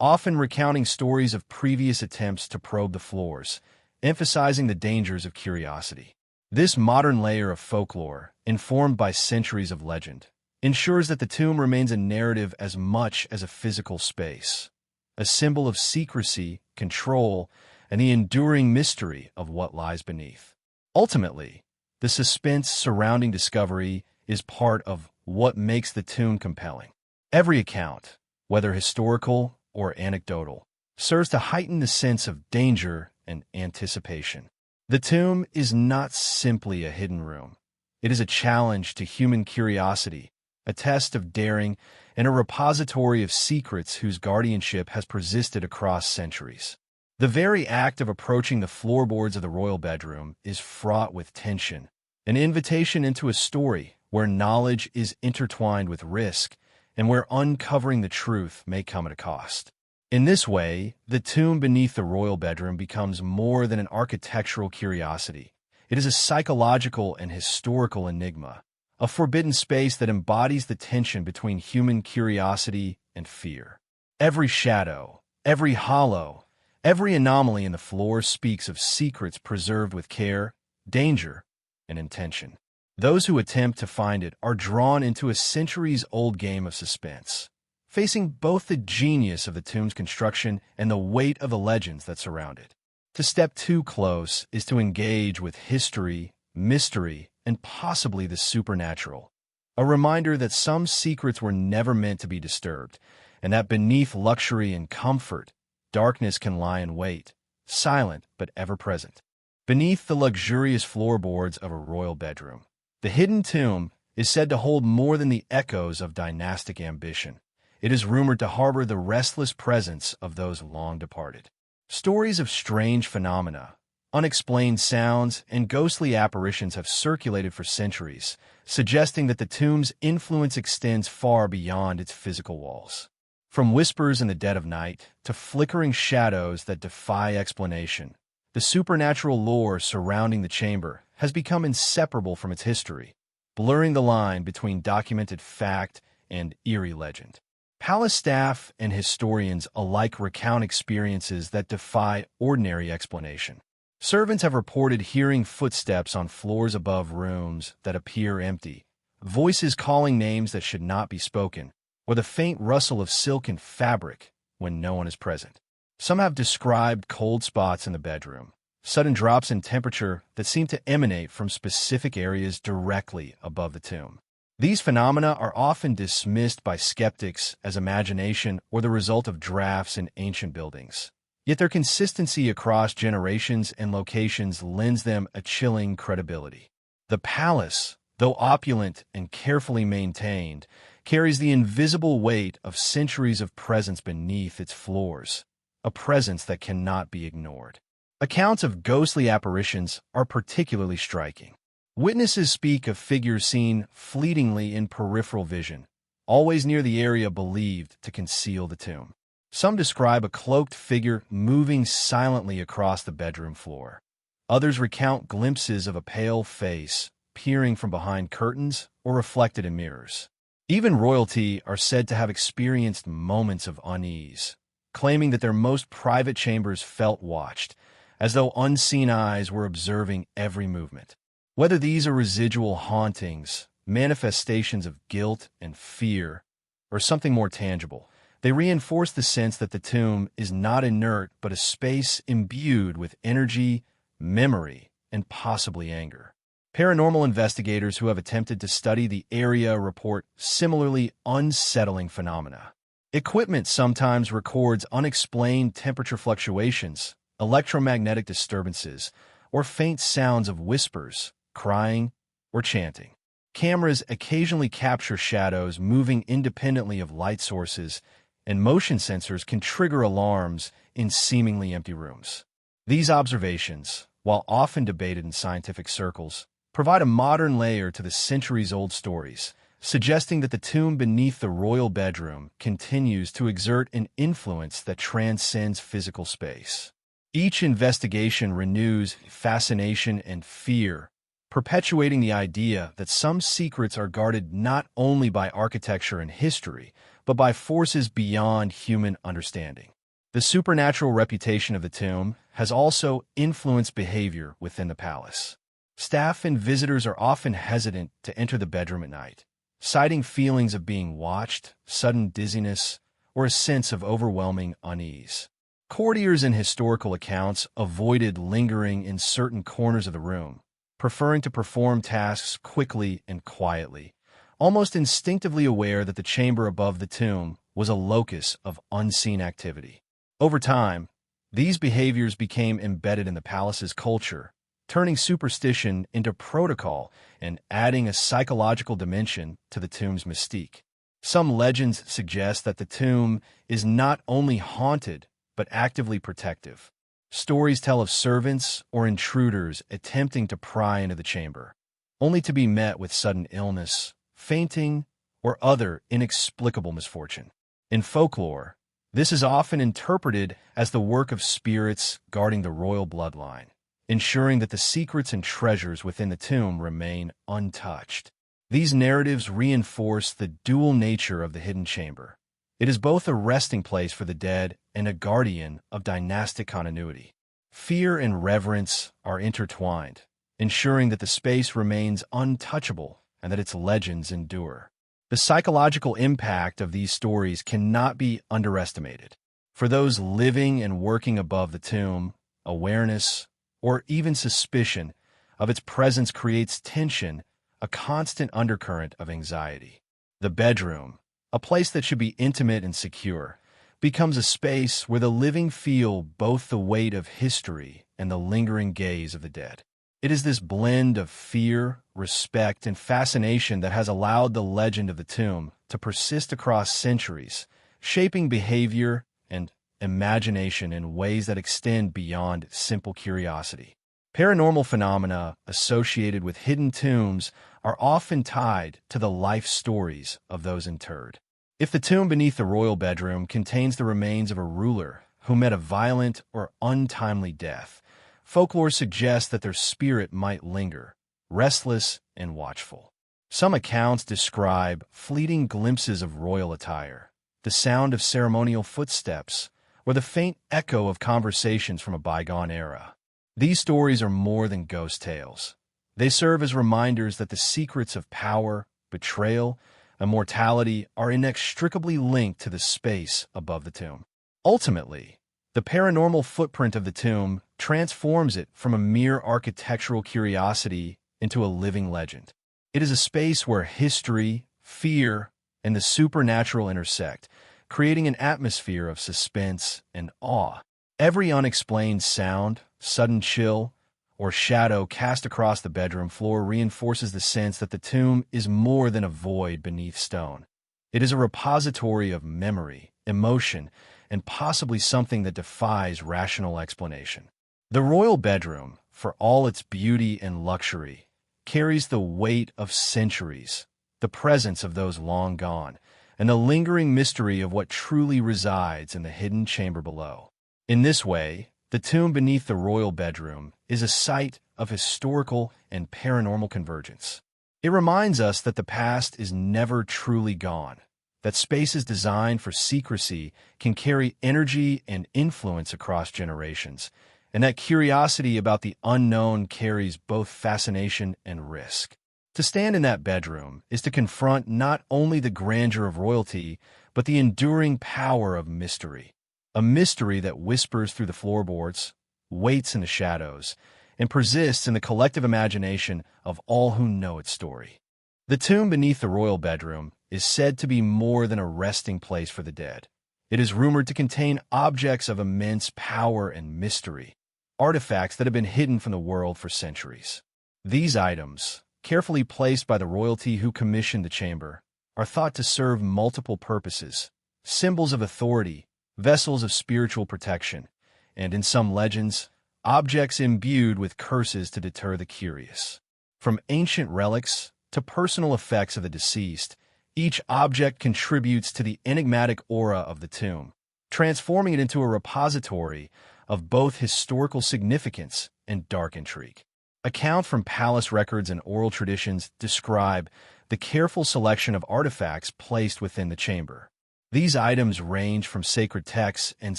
often recounting stories of previous attempts to probe the floors, emphasizing the dangers of curiosity. This modern layer of folklore, informed by centuries of legend, ensures that the tomb remains a narrative as much as a physical space, a symbol of secrecy, control, and the enduring mystery of what lies beneath. Ultimately, the suspense surrounding discovery is part of what makes the tomb compelling. Every account, whether historical or anecdotal, serves to heighten the sense of danger and anticipation. The tomb is not simply a hidden room. It is a challenge to human curiosity, a test of daring, and a repository of secrets whose guardianship has persisted across centuries. The very act of approaching the floorboards of the royal bedroom is fraught with tension, an invitation into a story where knowledge is intertwined with risk and where uncovering the truth may come at a cost. In this way, the tomb beneath the royal bedroom becomes more than an architectural curiosity. It is a psychological and historical enigma, a forbidden space that embodies the tension between human curiosity and fear. Every shadow, every hollow, every anomaly in the floor speaks of secrets preserved with care, danger, and intention. Those who attempt to find it are drawn into a centuries-old game of suspense, facing both the genius of the tomb's construction and the weight of the legends that surround it. To step too close is to engage with history, mystery, and possibly the supernatural, a reminder that some secrets were never meant to be disturbed, and that beneath luxury and comfort, darkness can lie in wait, silent but ever-present. Beneath the luxurious floorboards of a royal bedroom, the hidden tomb is said to hold more than the echoes of dynastic ambition. It is rumored to harbor the restless presence of those long departed. Stories of strange phenomena, unexplained sounds, and ghostly apparitions have circulated for centuries, suggesting that the tomb's influence extends far beyond its physical walls. From whispers in the dead of night to flickering shadows that defy explanation, the supernatural lore surrounding the chamber has become inseparable from its history, blurring the line between documented fact and eerie legend. Palace staff and historians alike recount experiences that defy ordinary explanation. Servants have reported hearing footsteps on floors above rooms that appear empty, voices calling names that should not be spoken, or the faint rustle of silk and fabric when no one is present. Some have described cold spots in the bedroom, sudden drops in temperature that seem to emanate from specific areas directly above the tomb. These phenomena are often dismissed by skeptics as imagination or the result of drafts in ancient buildings. Yet their consistency across generations and locations lends them a chilling credibility. The palace, though opulent and carefully maintained, carries the invisible weight of centuries of presence beneath its floors, a presence that cannot be ignored. Accounts of ghostly apparitions are particularly striking. Witnesses speak of figures seen fleetingly in peripheral vision, always near the area believed to conceal the tomb. Some describe a cloaked figure moving silently across the bedroom floor. Others recount glimpses of a pale face peering from behind curtains or reflected in mirrors. Even royalty are said to have experienced moments of unease, claiming that their most private chambers felt watched, as though unseen eyes were observing every movement. Whether these are residual hauntings, manifestations of guilt and fear, or something more tangible, they reinforce the sense that the tomb is not inert but a space imbued with energy, memory, and possibly anger. Paranormal investigators who have attempted to study the area report similarly unsettling phenomena. Equipment sometimes records unexplained temperature fluctuations, electromagnetic disturbances, or faint sounds of whispers, crying, or chanting. Cameras occasionally capture shadows moving independently of light sources, and motion sensors can trigger alarms in seemingly empty rooms. These observations, while often debated in scientific circles, provide a modern layer to the centuries-old stories, suggesting that the tomb beneath the royal bedroom continues to exert an influence that transcends physical space. Each investigation renews fascination and fear, perpetuating the idea that some secrets are guarded not only by architecture and history, but by forces beyond human understanding. The supernatural reputation of the tomb has also influenced behavior within the palace. Staff and visitors are often hesitant to enter the bedroom at night, citing feelings of being watched, sudden dizziness, or a sense of overwhelming unease. Courtiers in historical accounts avoided lingering in certain corners of the room, preferring to perform tasks quickly and quietly, almost instinctively aware that the chamber above the tomb was a locus of unseen activity. Over time, these behaviors became embedded in the palace's culture, turning superstition into protocol and adding a psychological dimension to the tomb's mystique. Some legends suggest that the tomb is not only haunted, but actively protective. Stories tell of servants or intruders attempting to pry into the chamber, only to be met with sudden illness, fainting, or other inexplicable misfortune. In folklore, this is often interpreted as the work of spirits guarding the royal bloodline, ensuring that the secrets and treasures within the tomb remain untouched. These narratives reinforce the dual nature of the hidden chamber. It is both a resting place for the dead and a guardian of dynastic continuity. Fear and reverence are intertwined, ensuring that the space remains untouchable and that its legends endure. The psychological impact of these stories cannot be underestimated. For those living and working above the tomb, awareness, or even suspicion of its presence creates tension, a constant undercurrent of anxiety. The bedroom, a place that should be intimate and secure, becomes a space where the living feel both the weight of history and the lingering gaze of the dead. It is this blend of fear, respect, and fascination that has allowed the legend of the tomb to persist across centuries, shaping behavior and imagination in ways that extend beyond simple curiosity. Paranormal phenomena associated with hidden tombs are often tied to the life stories of those interred. If the tomb beneath the royal bedroom contains the remains of a ruler who met a violent or untimely death, folklore suggests that their spirit might linger, restless and watchful. Some accounts describe fleeting glimpses of royal attire, the sound of ceremonial footsteps, or the faint echo of conversations from a bygone era. These stories are more than ghost tales. They serve as reminders that the secrets of power, betrayal, and mortality are inextricably linked to the space above the tomb. Ultimately, the paranormal footprint of the tomb transforms it from a mere architectural curiosity into a living legend. It is a space where history, fear, and the supernatural intersect, creating an atmosphere of suspense and awe. Every unexplained sound, sudden chill, or shadow cast across the bedroom floor reinforces the sense that the tomb is more than a void beneath stone. It is a repository of memory, emotion, and possibly something that defies rational explanation. The royal bedroom, for all its beauty and luxury, carries the weight of centuries, the presence of those long gone, and the lingering mystery of what truly resides in the hidden chamber below. In this way, the tomb beneath the royal bedroom is a site of historical and paranormal convergence. It reminds us that the past is never truly gone, that spaces designed for secrecy can carry energy and influence across generations, and that curiosity about the unknown carries both fascination and risk. To stand in that bedroom is to confront not only the grandeur of royalty, but the enduring power of mystery. A mystery that whispers through the floorboards, waits in the shadows, and persists in the collective imagination of all who know its story. The tomb beneath the royal bedroom is said to be more than a resting place for the dead. It is rumored to contain objects of immense power and mystery, artifacts that have been hidden from the world for centuries. These items, carefully placed by the royalty who commissioned the chamber, are thought to serve multiple purposes: symbols of authority, vessels of spiritual protection, and in some legends, objects imbued with curses to deter the curious. From ancient relics to personal effects of the deceased, each object contributes to the enigmatic aura of the tomb, transforming it into a repository of both historical significance and dark intrigue. Accounts from palace records and oral traditions describe the careful selection of artifacts placed within the chamber. These items range from sacred texts and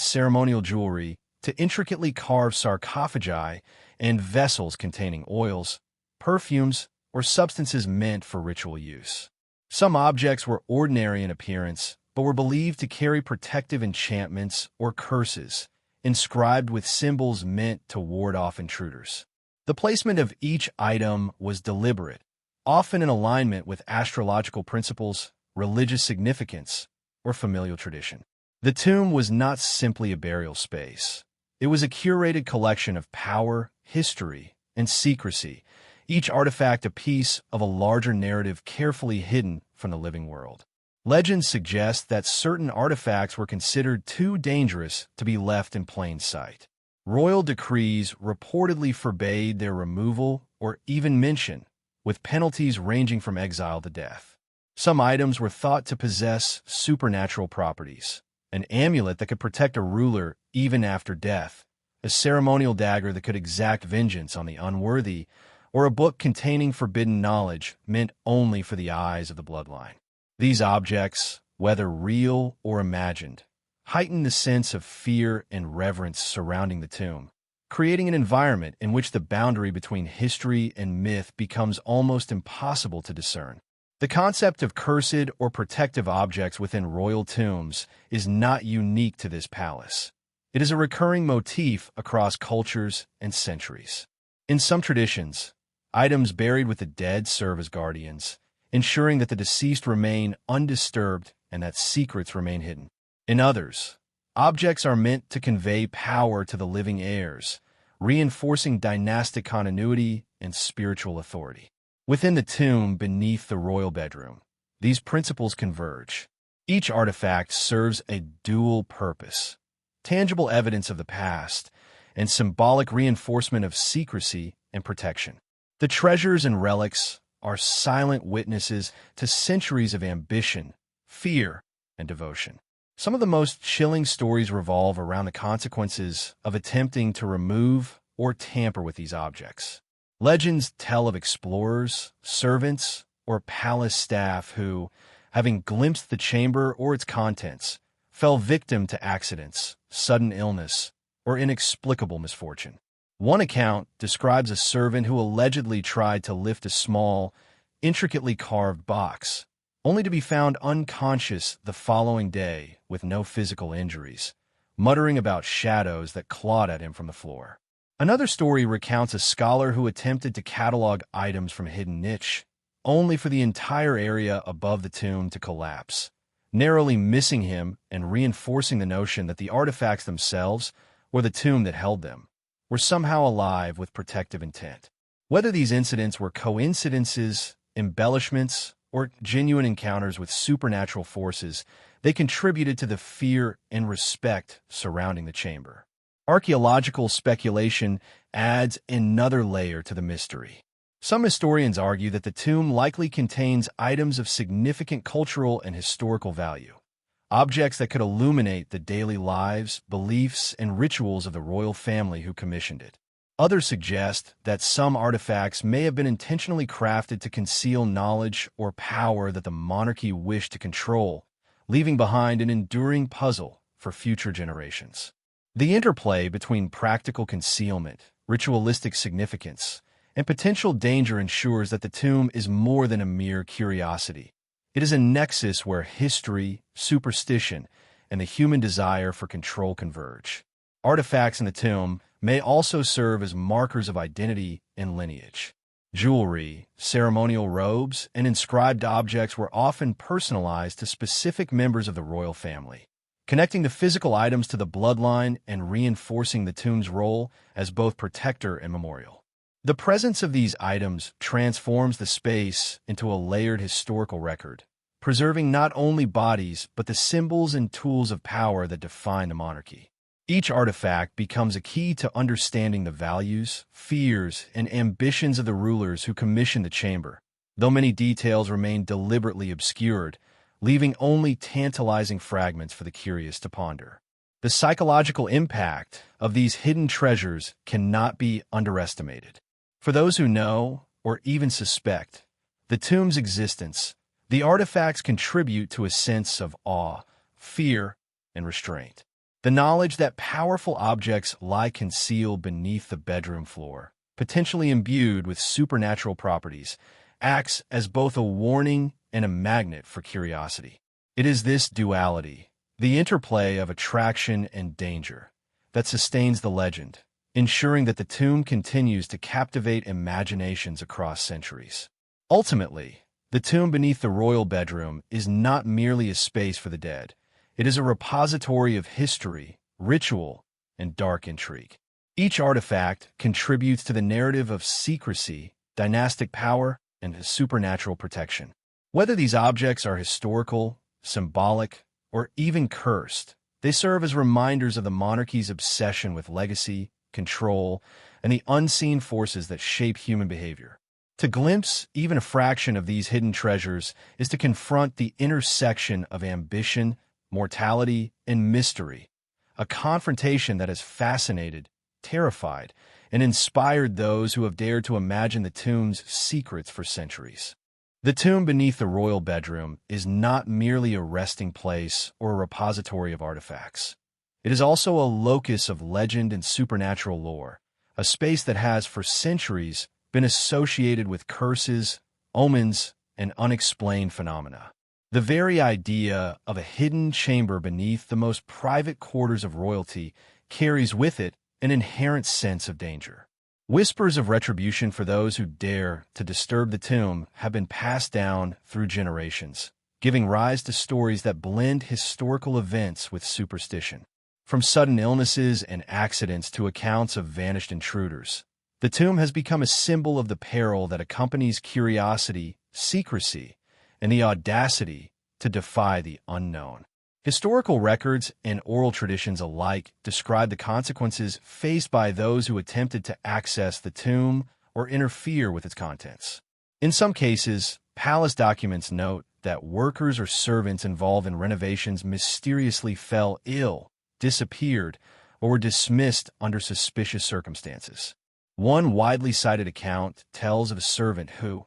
ceremonial jewelry to intricately carved sarcophagi and vessels containing oils, perfumes, or substances meant for ritual use. Some objects were ordinary in appearance, but were believed to carry protective enchantments or curses, inscribed with symbols meant to ward off intruders. The placement of each item was deliberate, often in alignment with astrological principles, religious significance, or familial tradition. The tomb was not simply a burial space. It was a curated collection of power, history, and secrecy, each artifact a piece of a larger narrative carefully hidden from the living world. Legends suggest that certain artifacts were considered too dangerous to be left in plain sight. Royal decrees reportedly forbade their removal or even mention, with penalties ranging from exile to death. Some items were thought to possess supernatural properties: an amulet that could protect a ruler even after death, a ceremonial dagger that could exact vengeance on the unworthy, or a book containing forbidden knowledge meant only for the eyes of the bloodline. These objects, whether real or imagined, heightened the sense of fear and reverence surrounding the tomb, creating an environment in which the boundary between history and myth becomes almost impossible to discern. The concept of cursed or protective objects within royal tombs is not unique to this palace. It is a recurring motif across cultures and centuries. In some traditions, items buried with the dead serve as guardians, ensuring that the deceased remain undisturbed and that secrets remain hidden. In others, objects are meant to convey power to the living heirs, reinforcing dynastic continuity and spiritual authority. Within the tomb beneath the royal bedroom, these principles converge. Each artifact serves a dual purpose: tangible evidence of the past and symbolic reinforcement of secrecy and protection. The treasures and relics are silent witnesses to centuries of ambition, fear, and devotion. Some of the most chilling stories revolve around the consequences of attempting to remove or tamper with these objects. Legends tell of explorers, servants, or palace staff who, having glimpsed the chamber or its contents, fell victim to accidents, sudden illness, or inexplicable misfortune. One account describes a servant who allegedly tried to lift a small, intricately carved box, only to be found unconscious the following day with no physical injuries, muttering about shadows that clawed at him from the floor. Another story recounts a scholar who attempted to catalog items from a hidden niche, only for the entire area above the tomb to collapse, narrowly missing him and reinforcing the notion that the artifacts themselves, or the tomb that held them, were somehow alive with protective intent. Whether these incidents were coincidences, embellishments, or genuine encounters with supernatural forces, they contributed to the fear and respect surrounding the chamber. Archaeological speculation adds another layer to the mystery. Some historians argue that the tomb likely contains items of significant cultural and historical value, objects that could illuminate the daily lives, beliefs, and rituals of the royal family who commissioned it. Others suggest that some artifacts may have been intentionally crafted to conceal knowledge or power that the monarchy wished to control, leaving behind an enduring puzzle for future generations. The interplay between practical concealment, ritualistic significance, and potential danger ensures that the tomb is more than a mere curiosity. It is a nexus where history, superstition, and the human desire for control converge. Artifacts in the tomb may also serve as markers of identity and lineage. Jewelry, ceremonial robes, and inscribed objects were often personalized to specific members of the royal family, connecting the physical items to the bloodline and reinforcing the tomb's role as both protector and memorial. The presence of these items transforms the space into a layered historical record, preserving not only bodies but the symbols and tools of power that define the monarchy. Each artifact becomes a key to understanding the values, fears, and ambitions of the rulers who commissioned the chamber, though many details remain deliberately obscured, leaving only tantalizing fragments for the curious to ponder. The psychological impact of these hidden treasures cannot be underestimated. For those who know, or even suspect, the tomb's existence, the artifacts contribute to a sense of awe, fear, and restraint. The knowledge that powerful objects lie concealed beneath the bedroom floor, potentially imbued with supernatural properties, acts as both a warning and a magnet for curiosity. It is this duality, the interplay of attraction and danger, that sustains the legend, ensuring that the tomb continues to captivate imaginations across centuries. Ultimately, the tomb beneath the royal bedroom is not merely a space for the dead. It is a repository of history, ritual, and dark intrigue. Each artifact contributes to the narrative of secrecy, dynastic power, and supernatural protection. Whether these objects are historical, symbolic, or even cursed, they serve as reminders of the monarchy's obsession with legacy, control, and the unseen forces that shape human behavior. To glimpse even a fraction of these hidden treasures is to confront the intersection of ambition, mortality, and mystery, a confrontation that has fascinated, terrified, and inspired those who have dared to imagine the tomb's secrets for centuries. The tomb beneath the royal bedroom is not merely a resting place or a repository of artifacts. It is also a locus of legend and supernatural lore, a space that has for centuries been associated with curses, omens, and unexplained phenomena. The very idea of a hidden chamber beneath the most private quarters of royalty carries with it an inherent sense of danger. Whispers of retribution for those who dare to disturb the tomb have been passed down through generations, giving rise to stories that blend historical events with superstition. From sudden illnesses and accidents to accounts of vanished intruders, the tomb has become a symbol of the peril that accompanies curiosity, secrecy, and the audacity to defy the unknown. Historical records and oral traditions alike describe the consequences faced by those who attempted to access the tomb or interfere with its contents. In some cases, palace documents note that workers or servants involved in renovations mysteriously fell ill, disappeared, or were dismissed under suspicious circumstances. One widely cited account tells of a servant who,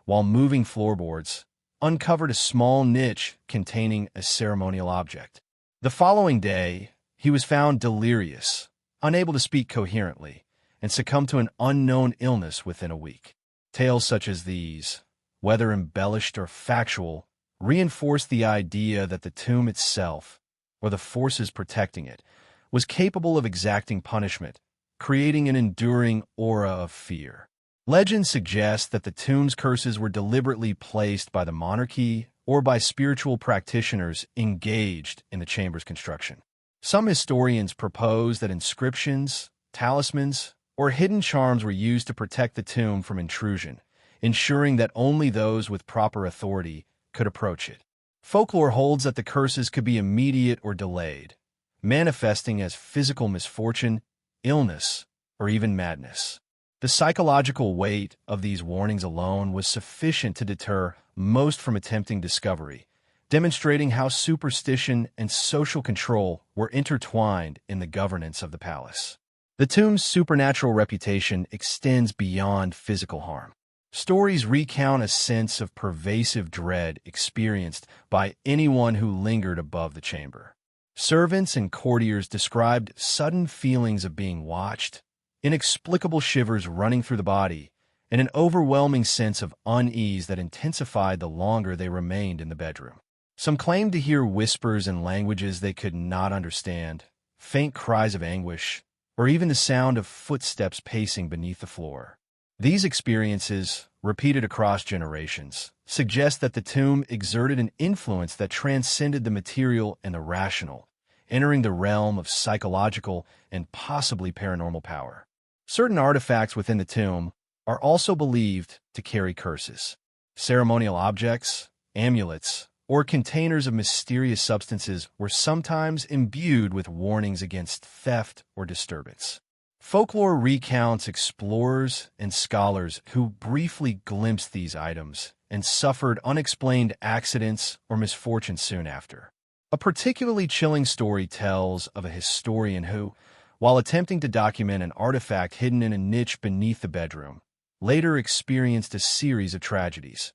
while moving floorboards, uncovered a small niche containing a ceremonial object. The following day, he was found delirious, unable to speak coherently, and succumbed to an unknown illness within a week. Tales such as these, whether embellished or factual, reinforce the idea that the tomb itself, or the forces protecting it, was capable of exacting punishment, creating an enduring aura of fear. Legends suggest that the tomb's curses were deliberately placed by the monarchy or by spiritual practitioners engaged in the chamber's construction. Some historians propose that inscriptions, talismans, or hidden charms were used to protect the tomb from intrusion, ensuring that only those with proper authority could approach it. Folklore holds that the curses could be immediate or delayed, manifesting as physical misfortune, illness, or even madness. The psychological weight of these warnings alone was sufficient to deter most from attempting discovery, demonstrating how superstition and social control were intertwined in the governance of the palace. The tomb's supernatural reputation extends beyond physical harm. Stories recount a sense of pervasive dread experienced by anyone who lingered above the chamber. Servants and courtiers described sudden feelings of being watched, inexplicable shivers running through the body, and an overwhelming sense of unease that intensified the longer they remained in the bedroom. Some claimed to hear whispers in languages they could not understand, faint cries of anguish, or even the sound of footsteps pacing beneath the floor. These experiences, repeated across generations, suggest that the tomb exerted an influence that transcended the material and the rational, entering the realm of psychological and possibly paranormal power. Certain artifacts within the tomb are also believed to carry curses. Ceremonial objects, amulets, or containers of mysterious substances were sometimes imbued with warnings against theft or disturbance. Folklore recounts explorers and scholars who briefly glimpsed these items and suffered unexplained accidents or misfortune soon after. A particularly chilling story tells of a historian who, while attempting to document an artifact hidden in a niche beneath the bedroom, later experienced a series of tragedies.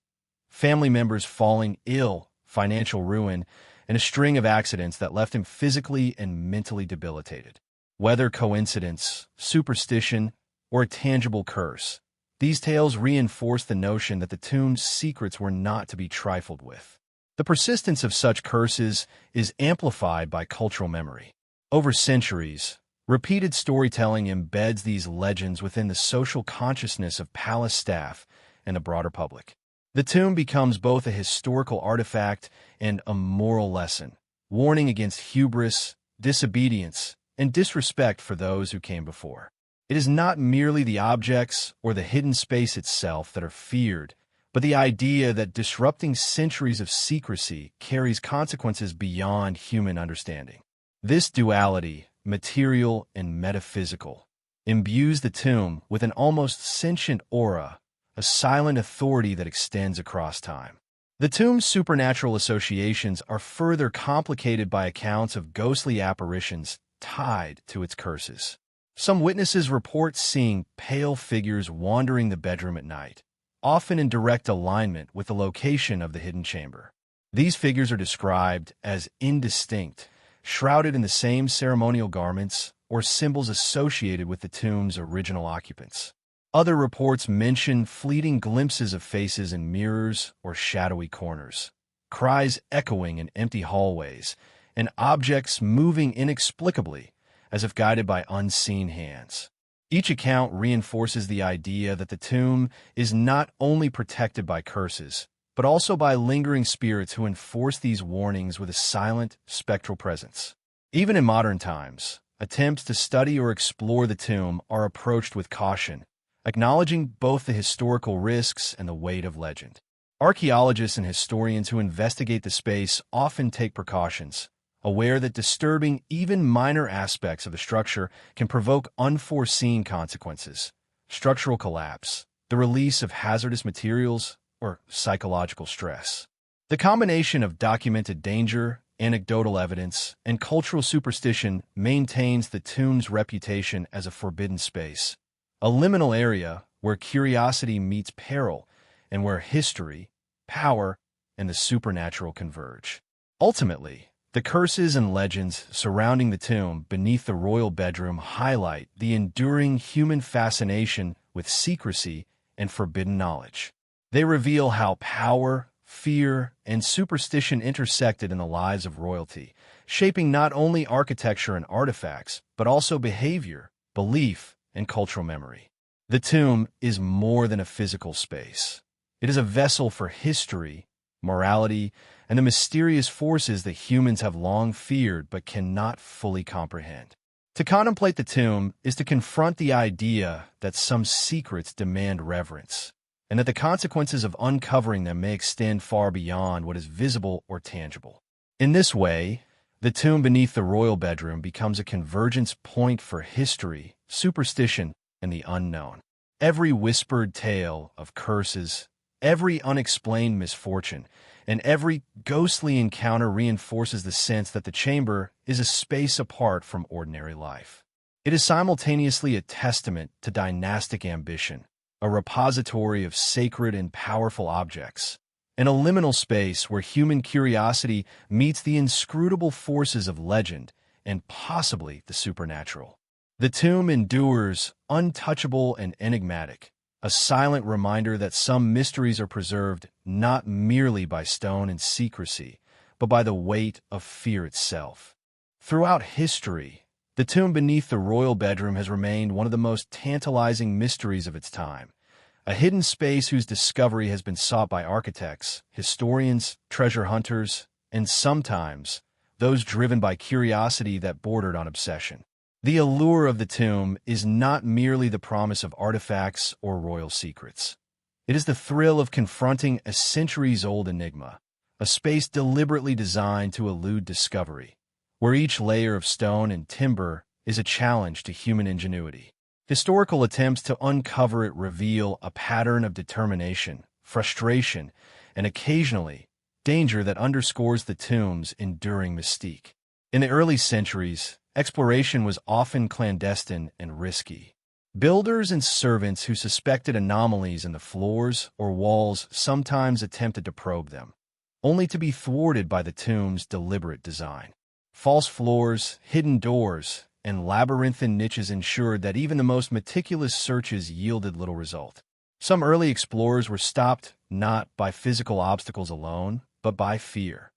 Family members falling ill, financial ruin, and a string of accidents that left him physically and mentally debilitated. Whether coincidence, superstition, or a tangible curse, these tales reinforce the notion that the tomb's secrets were not to be trifled with. The persistence of such curses is amplified by cultural memory. Over centuries, repeated storytelling embeds these legends within the social consciousness of palace staff and the broader public. The tomb becomes both a historical artifact and a moral lesson, warning against hubris, disobedience, and disrespect for those who came before. It is not merely the objects or the hidden space itself that are feared, but the idea that disrupting centuries of secrecy carries consequences beyond human understanding. This duality, material and metaphysical, imbues the tomb with an almost sentient aura, a silent authority that extends across time. The tomb's supernatural associations are further complicated by accounts of ghostly apparitions tied to its curses. Some witnesses report seeing pale figures wandering the bedroom at night, often in direct alignment with the location of the hidden chamber. These figures are described as indistinct, shrouded in the same ceremonial garments or symbols associated with the tomb's original occupants. Other reports mention fleeting glimpses of faces in mirrors or shadowy corners, cries echoing in empty hallways, and objects moving inexplicably as if guided by unseen hands. Each account reinforces the idea that the tomb is not only protected by curses, but also by lingering spirits who enforce these warnings with a silent, spectral presence. Even in modern times, attempts to study or explore the tomb are approached with caution, acknowledging both the historical risks and the weight of legend. Archaeologists and historians who investigate the space often take precautions, aware that disturbing even minor aspects of the structure can provoke unforeseen consequences: structural collapse, the release of hazardous materials, or psychological stress. The combination of documented danger, anecdotal evidence, and cultural superstition maintains the tomb's reputation as a forbidden space, a liminal area where curiosity meets peril and where history, power, and the supernatural converge. Ultimately, the curses and legends surrounding the tomb beneath the royal bedroom highlight the enduring human fascination with secrecy and forbidden knowledge. They reveal how power, fear, and superstition intersected in the lives of royalty, shaping not only architecture and artifacts, but also behavior, belief, and cultural memory. The tomb is more than a physical space. It is a vessel for history, morality, and the mysterious forces that humans have long feared but cannot fully comprehend. To contemplate the tomb is to confront the idea that some secrets demand reverence, and that the consequences of uncovering them may extend far beyond what is visible or tangible. In this way, the tomb beneath the royal bedroom becomes a convergence point for history, superstition, and the unknown. Every whispered tale of curses, every unexplained misfortune, and every ghostly encounter reinforces the sense that the chamber is a space apart from ordinary life. It is simultaneously a testament to dynastic ambition, a repository of sacred and powerful objects, and a liminal space where human curiosity meets the inscrutable forces of legend and possibly the supernatural. The tomb endures, untouchable and enigmatic, a silent reminder that some mysteries are preserved not merely by stone and secrecy, but by the weight of fear itself. Throughout history, the tomb beneath the royal bedroom has remained one of the most tantalizing mysteries of its time, a hidden space whose discovery has been sought by architects, historians, treasure hunters, and sometimes those driven by curiosity that bordered on obsession. The allure of the tomb is not merely the promise of artifacts or royal secrets. It is the thrill of confronting a centuries-old enigma, a space deliberately designed to elude discovery, where each layer of stone and timber is a challenge to human ingenuity. Historical attempts to uncover it reveal a pattern of determination, frustration, and occasionally danger that underscores the tomb's enduring mystique. In the early centuries, exploration was often clandestine and risky. Builders and servants who suspected anomalies in the floors or walls sometimes attempted to probe them, only to be thwarted by the tomb's deliberate design. False floors, hidden doors, and labyrinthine niches ensured that even the most meticulous searches yielded little result. Some early explorers were stopped not by physical obstacles alone, but by fear.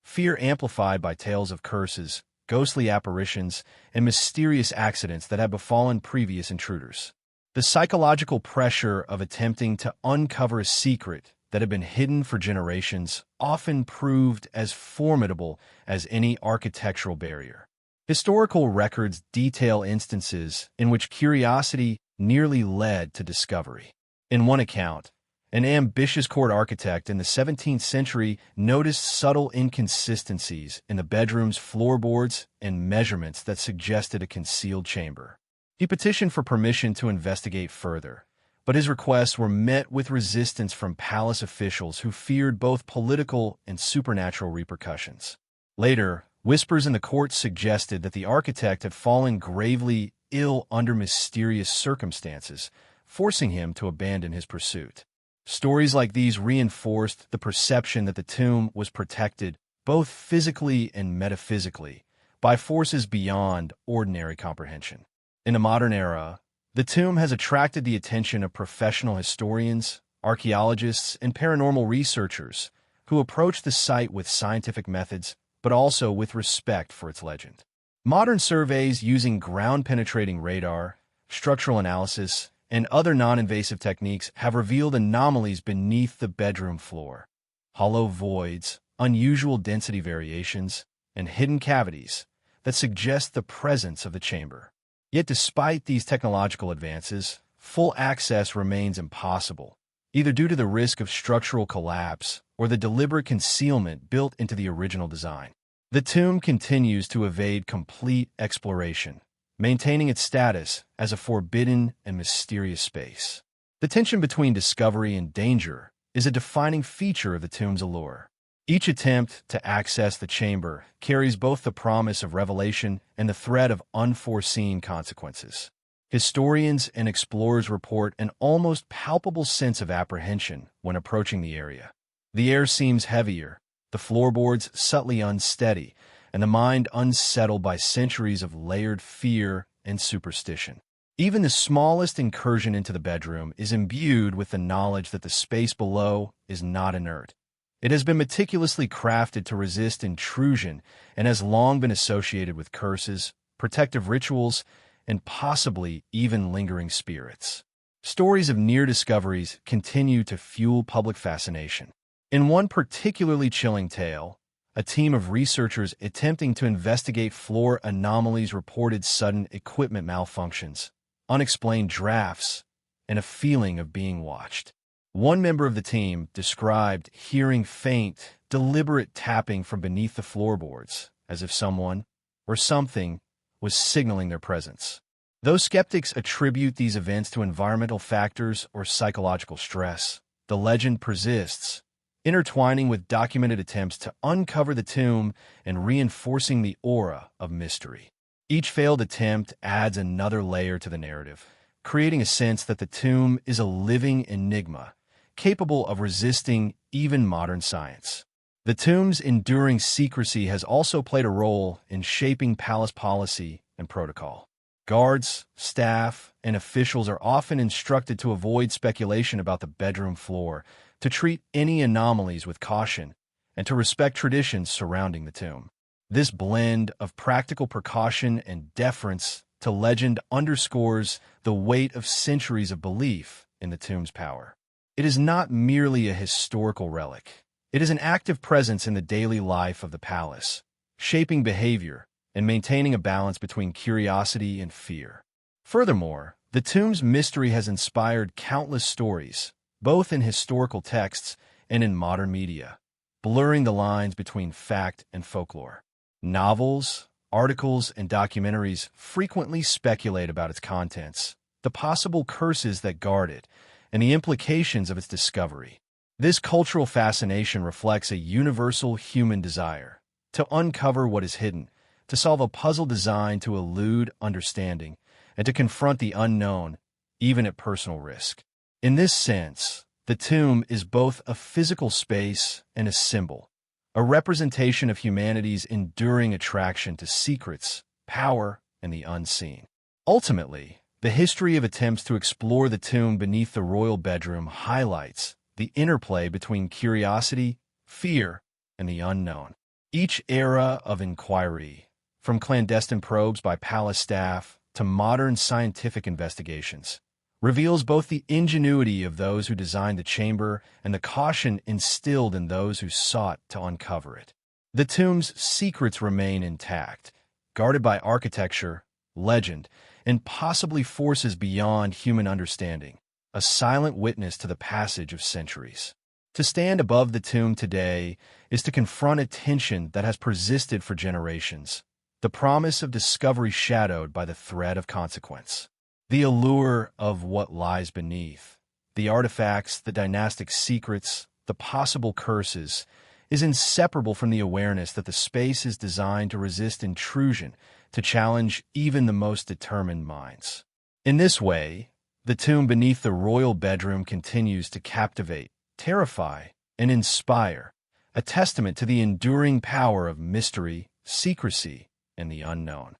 Fear amplified by tales of curses, ghostly apparitions, and mysterious accidents that had befallen previous intruders. The psychological pressure of attempting to uncover a secret that had been hidden for generations often proved as formidable as any architectural barrier. Historical records detail instances in which curiosity nearly led to discovery. In one account, an ambitious court architect in the 17th century noticed subtle inconsistencies in the bedroom's floorboards and measurements that suggested a concealed chamber. He petitioned for permission to investigate further, but his requests were met with resistance from palace officials who feared both political and supernatural repercussions. Later, whispers in the court suggested that the architect had fallen gravely ill under mysterious circumstances, forcing him to abandon his pursuit. Stories like these reinforced the perception that the tomb was protected, both physically and metaphysically, by forces beyond ordinary comprehension. In the modern era, the tomb has attracted the attention of professional historians, archaeologists, and paranormal researchers who approach the site with scientific methods, but also with respect for its legend. Modern surveys using ground-penetrating radar, structural analysis, and other non-invasive techniques have revealed anomalies beneath the bedroom floor. Hollow voids, unusual density variations, and hidden cavities that suggest the presence of the chamber. Yet despite these technological advances, full access remains impossible, either due to the risk of structural collapse or the deliberate concealment built into the original design. The tomb continues to evade complete exploration, maintaining its status as a forbidden and mysterious space. The tension between discovery and danger is a defining feature of the tomb's allure. Each attempt to access the chamber carries both the promise of revelation and the threat of unforeseen consequences. Historians and explorers report an almost palpable sense of apprehension when approaching the area. The air seems heavier, the floorboards subtly unsteady, and the mind unsettled by centuries of layered fear and superstition. Even the smallest incursion into the bedroom is imbued with the knowledge that the space below is not inert. It has been meticulously crafted to resist intrusion and has long been associated with curses, protective rituals, and possibly even lingering spirits. Stories of near discoveries continue to fuel public fascination. In one particularly chilling tale, a team of researchers attempting to investigate floor anomalies reported sudden equipment malfunctions, unexplained drafts, and a feeling of being watched. One member of the team described hearing faint, deliberate tapping from beneath the floorboards, as if someone or something was signaling their presence. Though skeptics attribute these events to environmental factors or psychological stress, the legend persists, intertwining with documented attempts to uncover the tomb and reinforcing the aura of mystery. Each failed attempt adds another layer to the narrative, creating a sense that the tomb is a living enigma, capable of resisting even modern science. The tomb's enduring secrecy has also played a role in shaping palace policy and protocol. Guards, staff, and officials are often instructed to avoid speculation about the bedroom floor, to treat any anomalies with caution, and to respect traditions surrounding the tomb. This blend of practical precaution and deference to legend underscores the weight of centuries of belief in the tomb's power. It is not merely a historical relic. It is an active presence in the daily life of the palace, shaping behavior and maintaining a balance between curiosity and fear. Furthermore, the tomb's mystery has inspired countless stories, both in historical texts and in modern media, blurring the lines between fact and folklore. Novels, articles, and documentaries frequently speculate about its contents, the possible curses that guard it, and the implications of its discovery. This cultural fascination reflects a universal human desire to uncover what is hidden, to solve a puzzle designed to elude understanding, and to confront the unknown, even at personal risk. In this sense, the tomb is both a physical space and a symbol, a representation of humanity's enduring attraction to secrets, power, and the unseen. Ultimately, the history of attempts to explore the tomb beneath the royal bedroom highlights the interplay between curiosity, fear, and the unknown. Each era of inquiry, from clandestine probes by palace staff to modern scientific investigations, reveals both the ingenuity of those who designed the chamber and the caution instilled in those who sought to uncover it. The tomb's secrets remain intact, guarded by architecture, legend, and possibly forces beyond human understanding, a silent witness to the passage of centuries. To stand above the tomb today is to confront a tension that has persisted for generations, the promise of discovery shadowed by the threat of consequence. The allure of what lies beneath, the artifacts, the dynastic secrets, the possible curses, is inseparable from the awareness that the space is designed to resist intrusion, to challenge even the most determined minds. In this way, the tomb beneath the royal bedroom continues to captivate, terrify, and inspire, a testament to the enduring power of mystery, secrecy, and the unknown.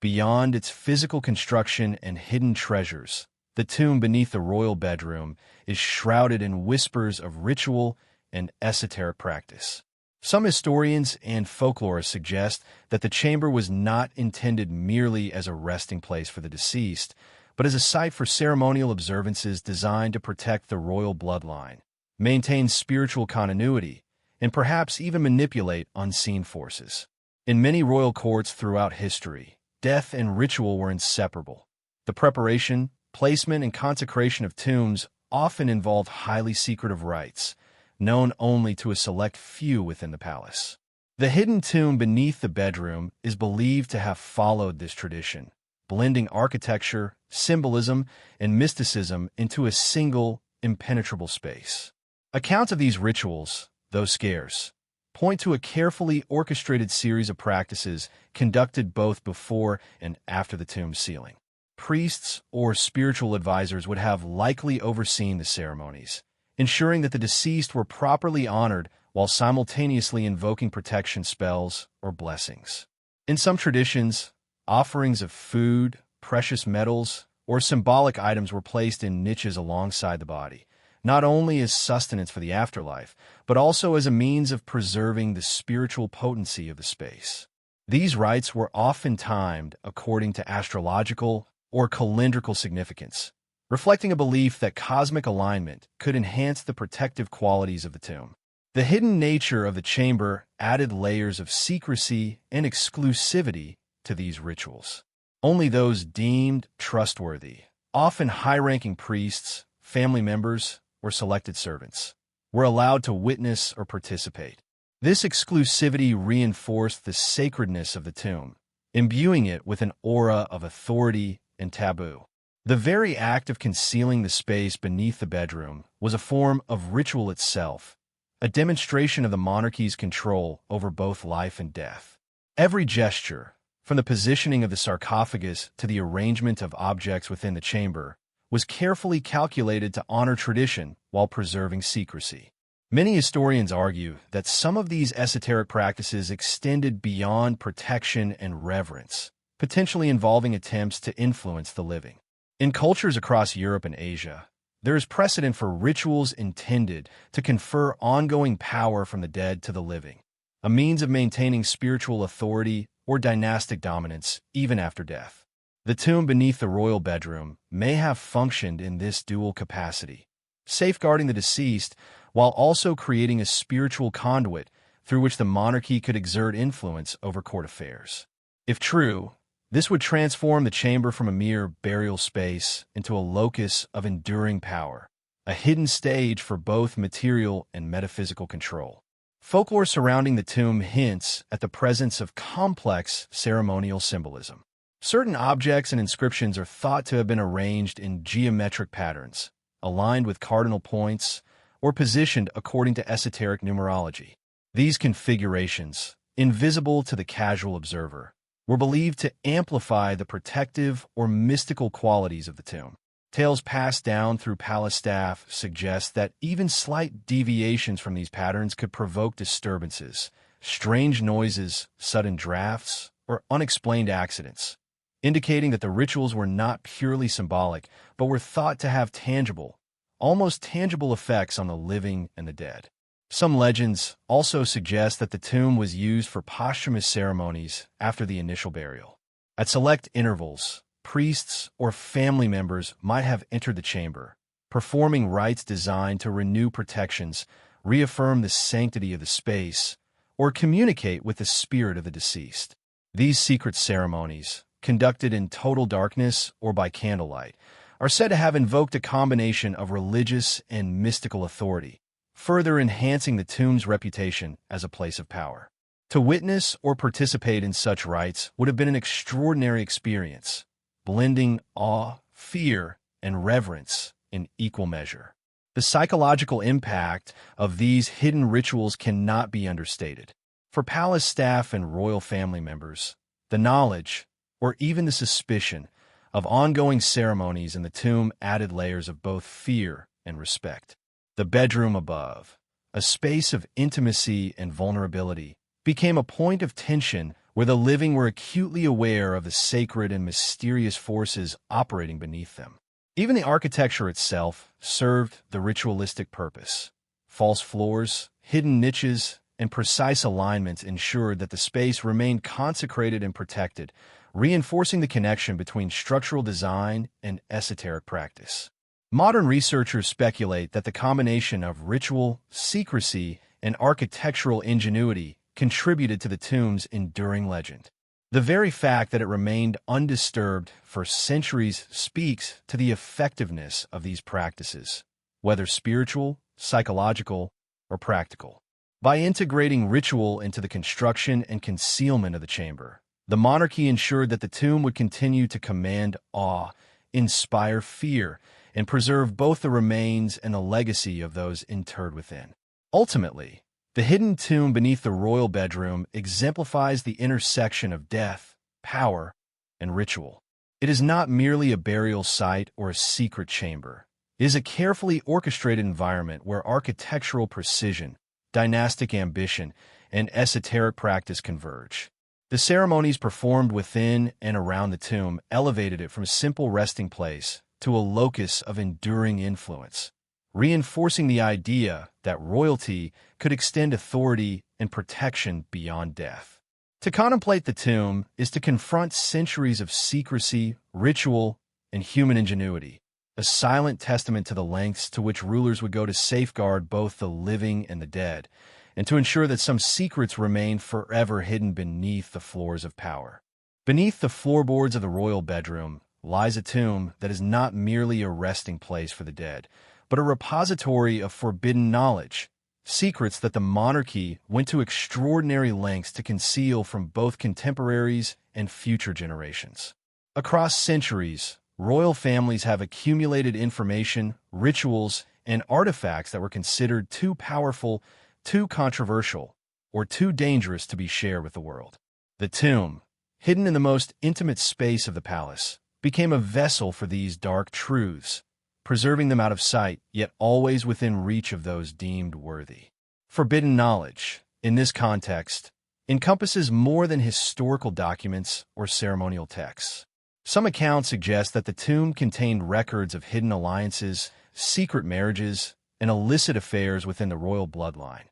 Beyond its physical construction and hidden treasures, the tomb beneath the royal bedroom is shrouded in whispers of ritual and esoteric practice. Some historians and folklorists suggest that the chamber was not intended merely as a resting place for the deceased, but as a site for ceremonial observances designed to protect the royal bloodline, maintain spiritual continuity, and perhaps even manipulate unseen forces. In many royal courts throughout history, death and ritual were inseparable. The preparation, placement, and consecration of tombs often involved highly secretive rites, known only to a select few within the palace. The hidden tomb beneath the bedroom is believed to have followed this tradition, blending architecture, symbolism, and mysticism into a single, impenetrable space. Accounts of these rituals, though scarce, point to a carefully orchestrated series of practices conducted both before and after the tomb's sealing. Priests or spiritual advisors would have likely overseen the ceremonies, ensuring that the deceased were properly honored while simultaneously invoking protection spells or blessings. In some traditions, offerings of food, precious metals, or symbolic items were placed in niches alongside the body, not only as sustenance for the afterlife, but also as a means of preserving the spiritual potency of the space. These rites were often timed according to astrological or calendrical significance, reflecting a belief that cosmic alignment could enhance the protective qualities of the tomb. The hidden nature of the chamber added layers of secrecy and exclusivity to these rituals. Only those deemed trustworthy, often high-ranking priests, family members, or selected servants, were allowed to witness or participate. This exclusivity reinforced the sacredness of the tomb, imbuing it with an aura of authority and taboo. The very act of concealing the space beneath the bedroom was a form of ritual itself, a demonstration of the monarchy's control over both life and death. Every gesture, from the positioning of the sarcophagus to the arrangement of objects within the chamber, was carefully calculated to honor tradition while preserving secrecy. Many historians argue that some of these esoteric practices extended beyond protection and reverence, potentially involving attempts to influence the living. In cultures across Europe and Asia, there is precedent for rituals intended to confer ongoing power from the dead to the living, a means of maintaining spiritual authority or dynastic dominance even after death. The tomb beneath the royal bedroom may have functioned in this dual capacity, safeguarding the deceased while also creating a spiritual conduit through which the monarchy could exert influence over court affairs. If true, this would transform the chamber from a mere burial space into a locus of enduring power, a hidden stage for both material and metaphysical control. Folklore surrounding the tomb hints at the presence of complex ceremonial symbolism. Certain objects and inscriptions are thought to have been arranged in geometric patterns, aligned with cardinal points, or positioned according to esoteric numerology. These configurations, invisible to the casual observer, were believed to amplify the protective or mystical qualities of the tomb. Tales passed down through palace staff suggest that even slight deviations from these patterns could provoke disturbances, strange noises, sudden drafts, or unexplained accidents, indicating that the rituals were not purely symbolic, but were thought to have tangible, almost tangible effects on the living and the dead. Some legends also suggest that the tomb was used for posthumous ceremonies after the initial burial. At select intervals, priests or family members might have entered the chamber, performing rites designed to renew protections, reaffirm the sanctity of the space, or communicate with the spirit of the deceased. These secret ceremonies, conducted in total darkness or by candlelight, are said to have invoked a combination of religious and mystical authority, further enhancing the tomb's reputation as a place of power. To witness or participate in such rites would have been an extraordinary experience, blending awe, fear, and reverence in equal measure. The psychological impact of these hidden rituals cannot be understated. For palace staff and royal family members, the knowledge, or even the suspicion, of ongoing ceremonies in the tomb added layers of both fear and respect. The bedroom above, a space of intimacy and vulnerability, became a point of tension where the living were acutely aware of the sacred and mysterious forces operating beneath them. Even the architecture itself served the ritualistic purpose. False floors, hidden niches, and precise alignments ensured that the space remained consecrated and protected, reinforcing the connection between structural design and esoteric practice. Modern researchers speculate that the combination of ritual, secrecy, and architectural ingenuity contributed to the tomb's enduring legend. The very fact that it remained undisturbed for centuries speaks to the effectiveness of these practices, whether spiritual, psychological, or practical. By integrating ritual into the construction and concealment of the chamber, the monarchy ensured that the tomb would continue to command awe, inspire fear, and preserve both the remains and the legacy of those interred within. Ultimately, the hidden tomb beneath the royal bedroom exemplifies the intersection of death, power, and ritual. It is not merely a burial site or a secret chamber. It is a carefully orchestrated environment where architectural precision, dynastic ambition, and esoteric practice converge. The ceremonies performed within and around the tomb elevated it from a simple resting place to a locus of enduring influence, reinforcing the idea that royalty could extend authority and protection beyond death. To contemplate the tomb is to confront centuries of secrecy, ritual, and human ingenuity, a silent testament to the lengths to which rulers would go to safeguard both the living and the dead, and to ensure that some secrets remain forever hidden beneath the floors of power. Beneath the floorboards of the royal bedroom lies a tomb that is not merely a resting place for the dead, but a repository of forbidden knowledge, secrets that the monarchy went to extraordinary lengths to conceal from both contemporaries and future generations. Across centuries, royal families have accumulated information, rituals, and artifacts that were considered too powerful, too controversial, or too dangerous to be shared with the world. The tomb, hidden in the most intimate space of the palace, became a vessel for these dark truths, preserving them out of sight, yet always within reach of those deemed worthy. Forbidden knowledge, in this context, encompasses more than historical documents or ceremonial texts. Some accounts suggest that the tomb contained records of hidden alliances, secret marriages, and illicit affairs within the royal bloodline.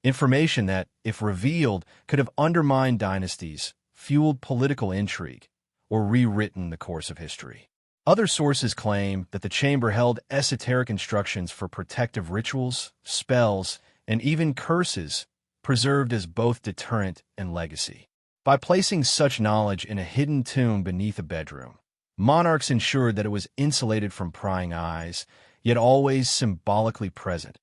Information that, if revealed, could have undermined dynasties, fueled political intrigue, or rewritten the course of history. Other sources claim that the chamber held esoteric instructions for protective rituals, spells, and even curses, preserved as both deterrent and legacy. By placing such knowledge in a hidden tomb beneath a bedroom, monarchs ensured that it was insulated from prying eyes, yet always symbolically present,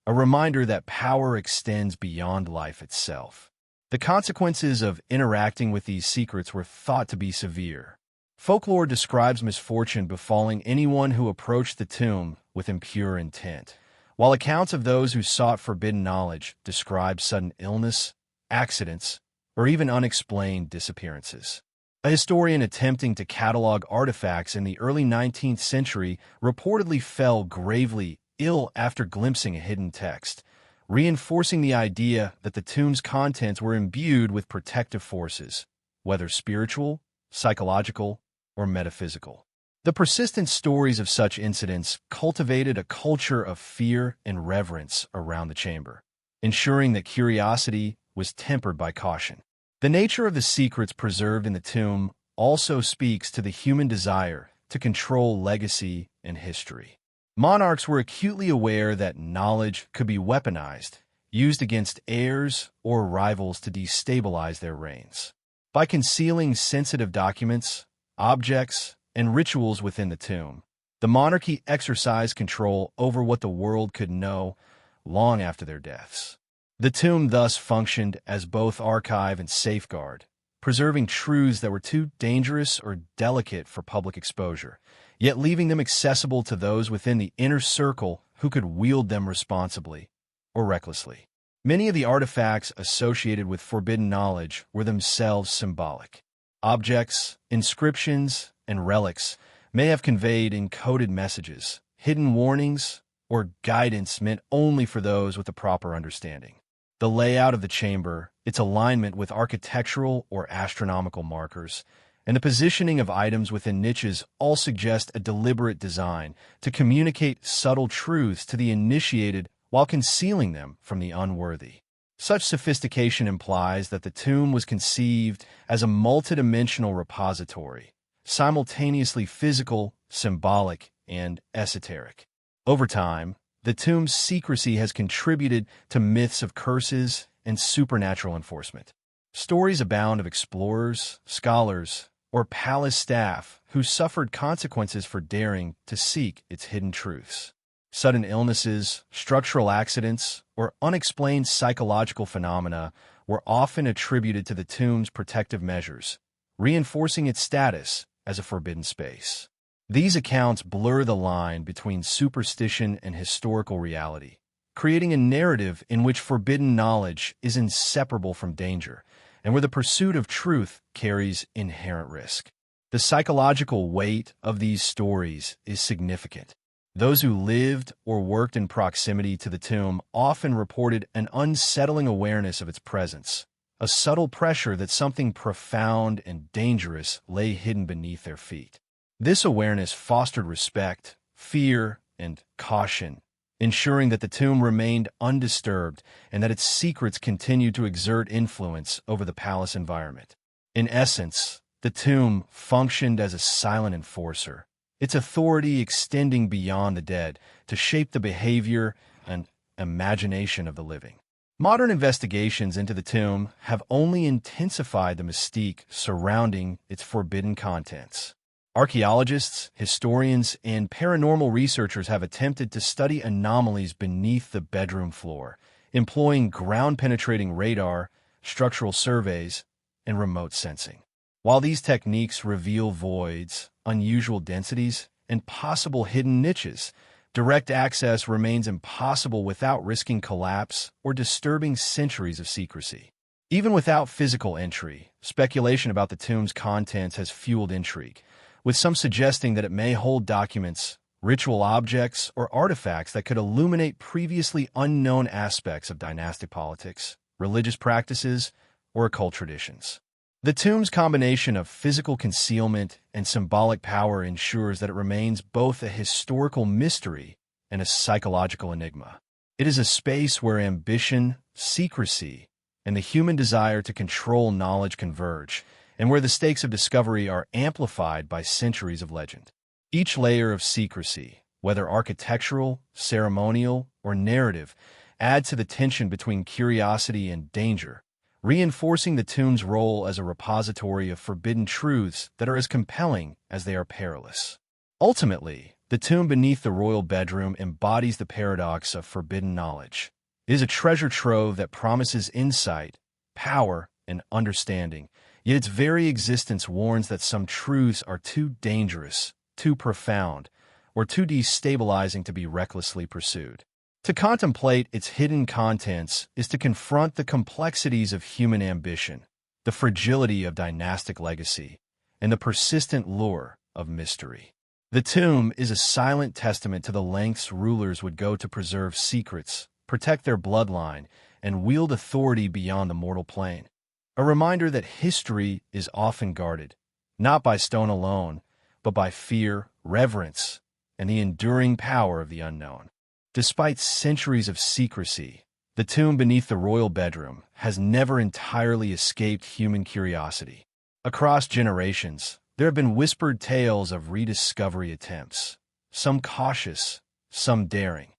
a reminder that power extends beyond life itself. The consequences of interacting with these secrets were thought to be severe. Folklore describes misfortune befalling anyone who approached the tomb with impure intent, while accounts of those who sought forbidden knowledge describe sudden illness, accidents, or even unexplained disappearances. A historian attempting to catalog artifacts in the early 19th century reportedly fell gravely ill after glimpsing a hidden text, reinforcing the idea that the tomb's contents were imbued with protective forces, whether spiritual, psychological, or metaphysical. The persistent stories of such incidents cultivated a culture of fear and reverence around the chamber, ensuring that curiosity was tempered by caution. The nature of the secrets preserved in the tomb also speaks to the human desire to control legacy and history. Monarchs were acutely aware that knowledge could be weaponized, used against heirs or rivals to destabilize their reigns. By concealing sensitive documents, objects, and rituals within the tomb, the monarchy exercised control over what the world could know long after their deaths. The tomb thus functioned as both archive and safeguard, preserving truths that were too dangerous or delicate for public exposure, yet leaving them accessible to those within the inner circle who could wield them responsibly or recklessly. Many of the artifacts associated with forbidden knowledge were themselves symbolic. Objects, inscriptions, and relics may have conveyed encoded messages, hidden warnings, or guidance meant only for those with a proper understanding. The layout of the chamber, its alignment with architectural or astronomical markers, and the positioning of items within niches all suggest a deliberate design to communicate subtle truths to the initiated while concealing them from the unworthy. Such sophistication implies that the tomb was conceived as a multidimensional repository, simultaneously physical, symbolic, and esoteric. Over time, the tomb's secrecy has contributed to myths of curses and supernatural enforcement. Stories abound of explorers, scholars, or palace staff who suffered consequences for daring to seek its hidden truths. Sudden illnesses, structural accidents, or unexplained psychological phenomena were often attributed to the tomb's protective measures, reinforcing its status as a forbidden space. These accounts blur the line between superstition and historical reality, creating a narrative in which forbidden knowledge is inseparable from danger, and where the pursuit of truth carries inherent risk. The psychological weight of these stories is significant. Those who lived or worked in proximity to the tomb often reported an unsettling awareness of its presence, a subtle pressure that something profound and dangerous lay hidden beneath their feet. This awareness fostered respect, fear, and caution, ensuring that the tomb remained undisturbed and that its secrets continued to exert influence over the palace environment. In essence, the tomb functioned as a silent enforcer, its authority extending beyond the dead to shape the behavior and imagination of the living. Modern investigations into the tomb have only intensified the mystique surrounding its forbidden contents. Archaeologists, historians, and paranormal researchers have attempted to study anomalies beneath the bedroom floor, employing ground-penetrating radar, structural surveys, and remote sensing. While these techniques reveal voids, unusual densities, and possible hidden niches, direct access remains impossible without risking collapse or disturbing centuries of secrecy. Even without physical entry, speculation about the tomb's contents has fueled intrigue, with some suggesting that it may hold documents, ritual objects, or artifacts that could illuminate previously unknown aspects of dynastic politics, religious practices, or occult traditions. The tomb's combination of physical concealment and symbolic power ensures that it remains both a historical mystery and a psychological enigma. It is a space where ambition, secrecy, and the human desire to control knowledge converge, and where the stakes of discovery are amplified by centuries of legend. Each layer of secrecy, whether architectural, ceremonial, or narrative, adds to the tension between curiosity and danger, reinforcing the tomb's role as a repository of forbidden truths that are as compelling as they are perilous. Ultimately, the tomb beneath the royal bedroom embodies the paradox of forbidden knowledge. It is a treasure trove that promises insight, power, and understanding, yet its very existence warns that some truths are too dangerous, too profound, or too destabilizing to be recklessly pursued. To contemplate its hidden contents is to confront the complexities of human ambition, the fragility of dynastic legacy, and the persistent lure of mystery. The tomb is a silent testament to the lengths rulers would go to preserve secrets, protect their bloodline, and wield authority beyond the mortal plane. A reminder that history is often guarded, not by stone alone, but by fear, reverence, and the enduring power of the unknown. Despite centuries of secrecy, the tomb beneath the royal bedroom has never entirely escaped human curiosity. Across generations, there have been whispered tales of rediscovery attempts, some cautious, some daring,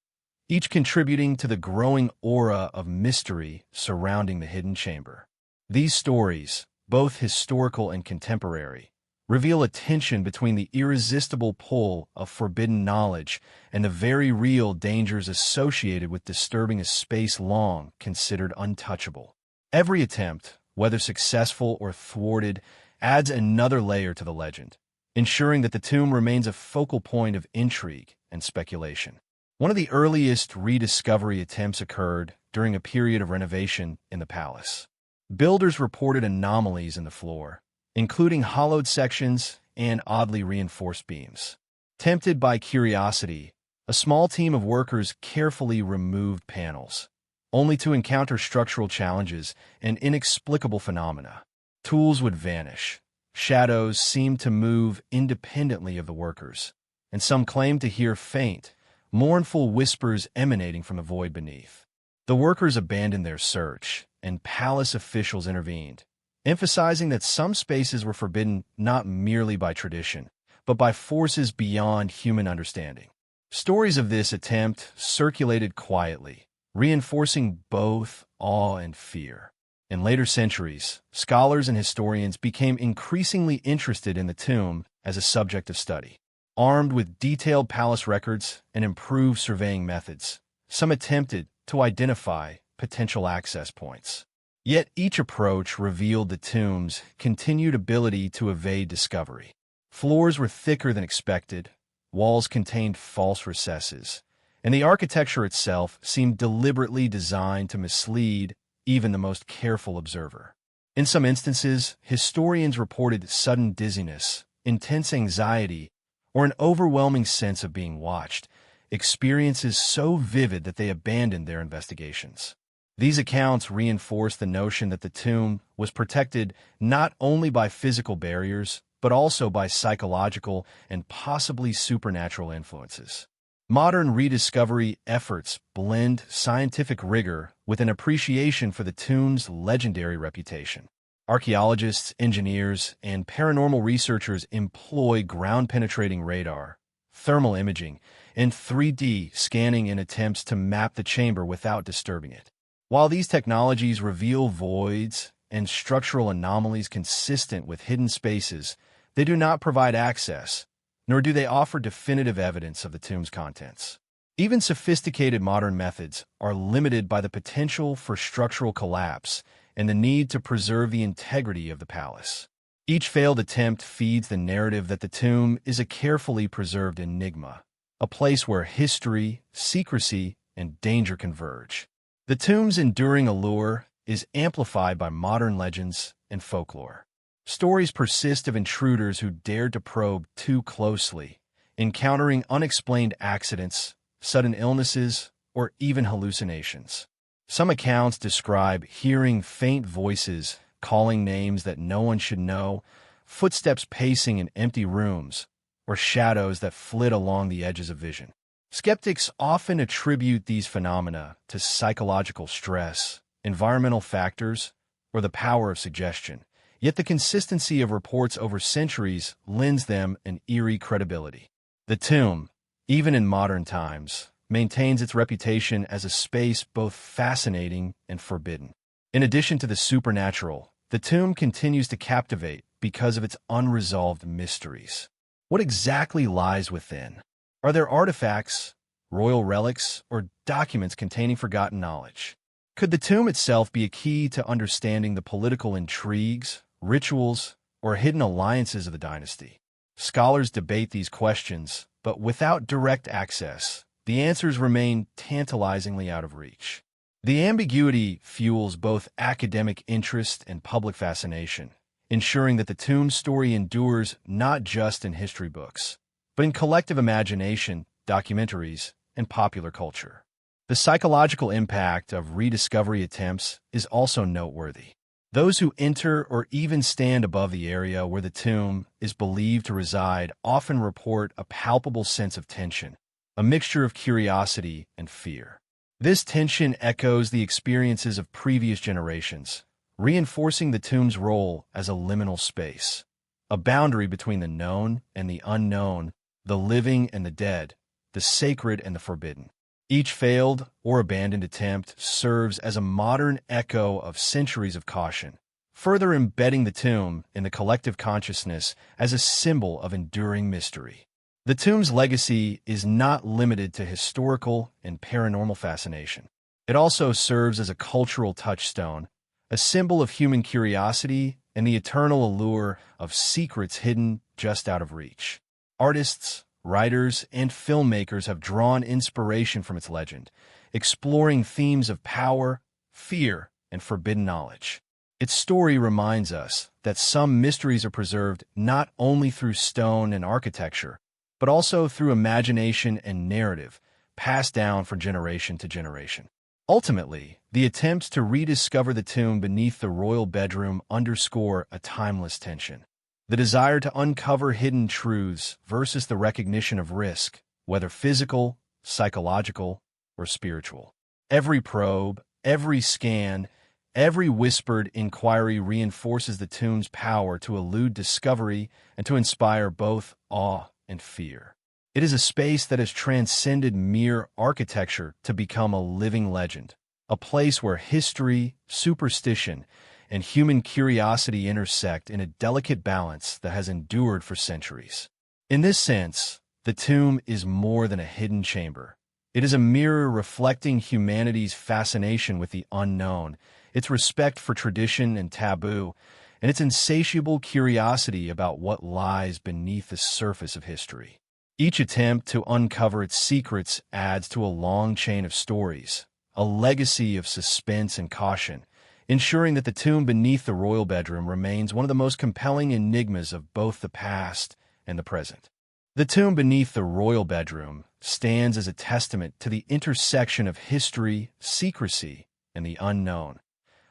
each contributing to the growing aura of mystery surrounding the hidden chamber. These stories, both historical and contemporary, reveal a tension between the irresistible pull of forbidden knowledge and the very real dangers associated with disturbing a space long considered untouchable. Every attempt, whether successful or thwarted, adds another layer to the legend, ensuring that the tomb remains a focal point of intrigue and speculation. One of the earliest rediscovery attempts occurred during a period of renovation in the palace. Builders reported anomalies in the floor, including hollowed sections and oddly reinforced beams. Tempted by curiosity, a small team of workers carefully removed panels, only to encounter structural challenges and inexplicable phenomena. Tools would vanish, shadows seemed to move independently of the workers, and some claimed to hear faint, mournful whispers emanating from the void beneath. The workers abandoned their search, and palace officials intervened, emphasizing that some spaces were forbidden not merely by tradition, but by forces beyond human understanding. Stories of this attempt circulated quietly, reinforcing both awe and fear. In later centuries, scholars and historians became increasingly interested in the tomb as a subject of study. Armed with detailed palace records and improved surveying methods, some attempted to identify potential access points. Yet each approach revealed the tomb's continued ability to evade discovery. Floors were thicker than expected, walls contained false recesses, and the architecture itself seemed deliberately designed to mislead even the most careful observer. In some instances, historians reported sudden dizziness, intense anxiety, or an overwhelming sense of being watched, experiences so vivid that they abandoned their investigations. These accounts reinforce the notion that the tomb was protected not only by physical barriers, but also by psychological and possibly supernatural influences. Modern rediscovery efforts blend scientific rigor with an appreciation for the tomb's legendary reputation. Archaeologists, engineers, and paranormal researchers employ ground-penetrating radar, thermal imaging, and 3D scanning in attempts to map the chamber without disturbing it. While these technologies reveal voids and structural anomalies consistent with hidden spaces, they do not provide access, nor do they offer definitive evidence of the tomb's contents. Even sophisticated modern methods are limited by the potential for structural collapse and the need to preserve the integrity of the palace. Each failed attempt feeds the narrative that the tomb is a carefully preserved enigma, a place where history, secrecy, and danger converge. The tomb's enduring allure is amplified by modern legends and folklore. Stories persist of intruders who dared to probe too closely, encountering unexplained accidents, sudden illnesses, or even hallucinations. Some accounts describe hearing faint voices calling names that no one should know, footsteps pacing in empty rooms, or shadows that flit along the edges of vision. Skeptics often attribute these phenomena to psychological stress, environmental factors, or the power of suggestion. Yet the consistency of reports over centuries lends them an eerie credibility. The tomb, even in modern times, maintains its reputation as a space both fascinating and forbidden. In addition to the supernatural, the tomb continues to captivate because of its unresolved mysteries. What exactly lies within? Are there artifacts, royal relics, or documents containing forgotten knowledge? Could the tomb itself be a key to understanding the political intrigues, rituals, or hidden alliances of the dynasty? Scholars debate these questions, but without direct access, the answers remain tantalizingly out of reach. The ambiguity fuels both academic interest and public fascination, ensuring that the tomb story endures not just in history books, but in collective imagination, documentaries, and popular culture. The psychological impact of rediscovery attempts is also noteworthy. Those who enter or even stand above the area where the tomb is believed to reside often report a palpable sense of tension, a mixture of curiosity and fear. This tension echoes the experiences of previous generations, reinforcing the tomb's role as a liminal space, a boundary between the known and the unknown, the living and the dead, the sacred and the forbidden. Each failed or abandoned attempt serves as a modern echo of centuries of caution, further embedding the tomb in the collective consciousness as a symbol of enduring mystery. The tomb's legacy is not limited to historical and paranormal fascination. It also serves as a cultural touchstone, a symbol of human curiosity and the eternal allure of secrets hidden just out of reach. Artists, writers, and filmmakers have drawn inspiration from its legend, exploring themes of power, fear, and forbidden knowledge. Its story reminds us that some mysteries are preserved not only through stone and architecture, but also through imagination and narrative, passed down from generation to generation. Ultimately, the attempts to rediscover the tomb beneath the royal bedroom underscore a timeless tension. The desire to uncover hidden truths versus the recognition of risk, whether physical, psychological, or spiritual. Every probe, every scan, every whispered inquiry reinforces the tomb's power to elude discovery and to inspire both awe and fear. It is a space that has transcended mere architecture to become a living legend, a place where history, superstition, and human curiosity intersect in a delicate balance that has endured for centuries. In this sense, the tomb is more than a hidden chamber. It is a mirror reflecting humanity's fascination with the unknown, its respect for tradition and taboo, and its insatiable curiosity about what lies beneath the surface of history. Each attempt to uncover its secrets adds to a long chain of stories, a legacy of suspense and caution, ensuring that the tomb beneath the royal bedroom remains one of the most compelling enigmas of both the past and the present. The tomb beneath the royal bedroom stands as a testament to the intersection of history, secrecy, and the unknown,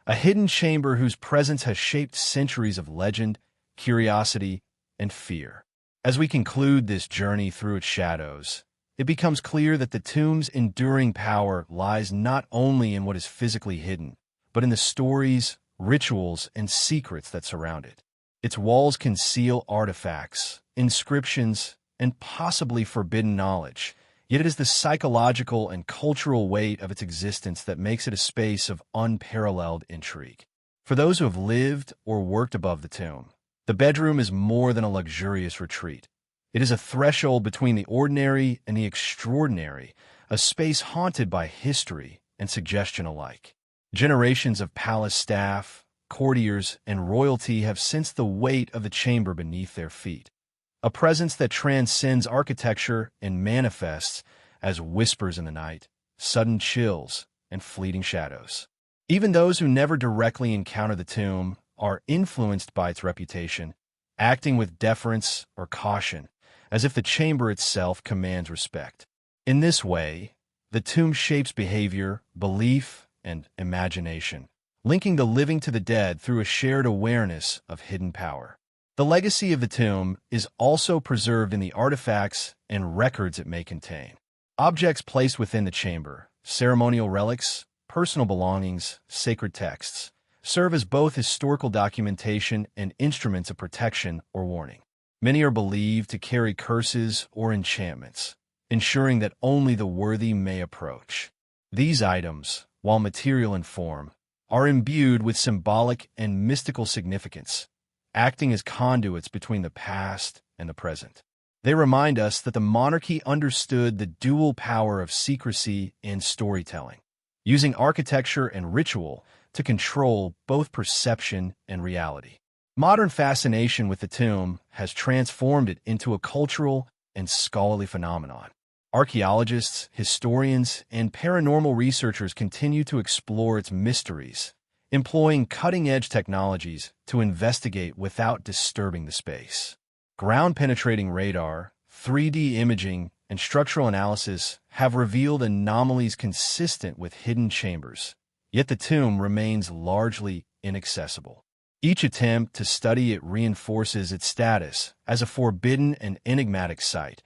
a hidden chamber whose presence has shaped centuries of legend, curiosity, and fear. As we conclude this journey through its shadows, it becomes clear that the tomb's enduring power lies not only in what is physically hidden, but in the stories, rituals, and secrets that surround it. Its walls conceal artifacts, inscriptions, and possibly forbidden knowledge, yet it is the psychological and cultural weight of its existence that makes it a space of unparalleled intrigue. For those who have lived or worked above the tomb, the bedroom is more than a luxurious retreat. It is a threshold between the ordinary and the extraordinary, a space haunted by history and suggestion alike. Generations of palace staff, courtiers, and royalty have sensed the weight of the chamber beneath their feet, a presence that transcends architecture and manifests as whispers in the night, sudden chills, and fleeting shadows. Even those who never directly encounter the tomb are influenced by its reputation, acting with deference or caution, as if the chamber itself commands respect. In this way, the tomb shapes behavior, belief, and imagination, linking the living to the dead through a shared awareness of hidden power. The legacy of the tomb is also preserved in the artifacts and records it may contain. Objects placed within the chamber, ceremonial relics, personal belongings, sacred texts, serve as both historical documentation and instruments of protection or warning. Many are believed to carry curses or enchantments, ensuring that only the worthy may approach. These items, while material in form, are imbued with symbolic and mystical significance, acting as conduits between the past and the present. They remind us that the monarchy understood the dual power of secrecy and storytelling, using architecture and ritual to control both perception and reality. Modern fascination with the tomb has transformed it into a cultural and scholarly phenomenon. Archaeologists, historians, and paranormal researchers continue to explore its mysteries, employing cutting-edge technologies to investigate without disturbing the space. Ground-penetrating radar, 3D imaging, and structural analysis have revealed anomalies consistent with hidden chambers, yet the tomb remains largely inaccessible. Each attempt to study it reinforces its status as a forbidden and enigmatic site,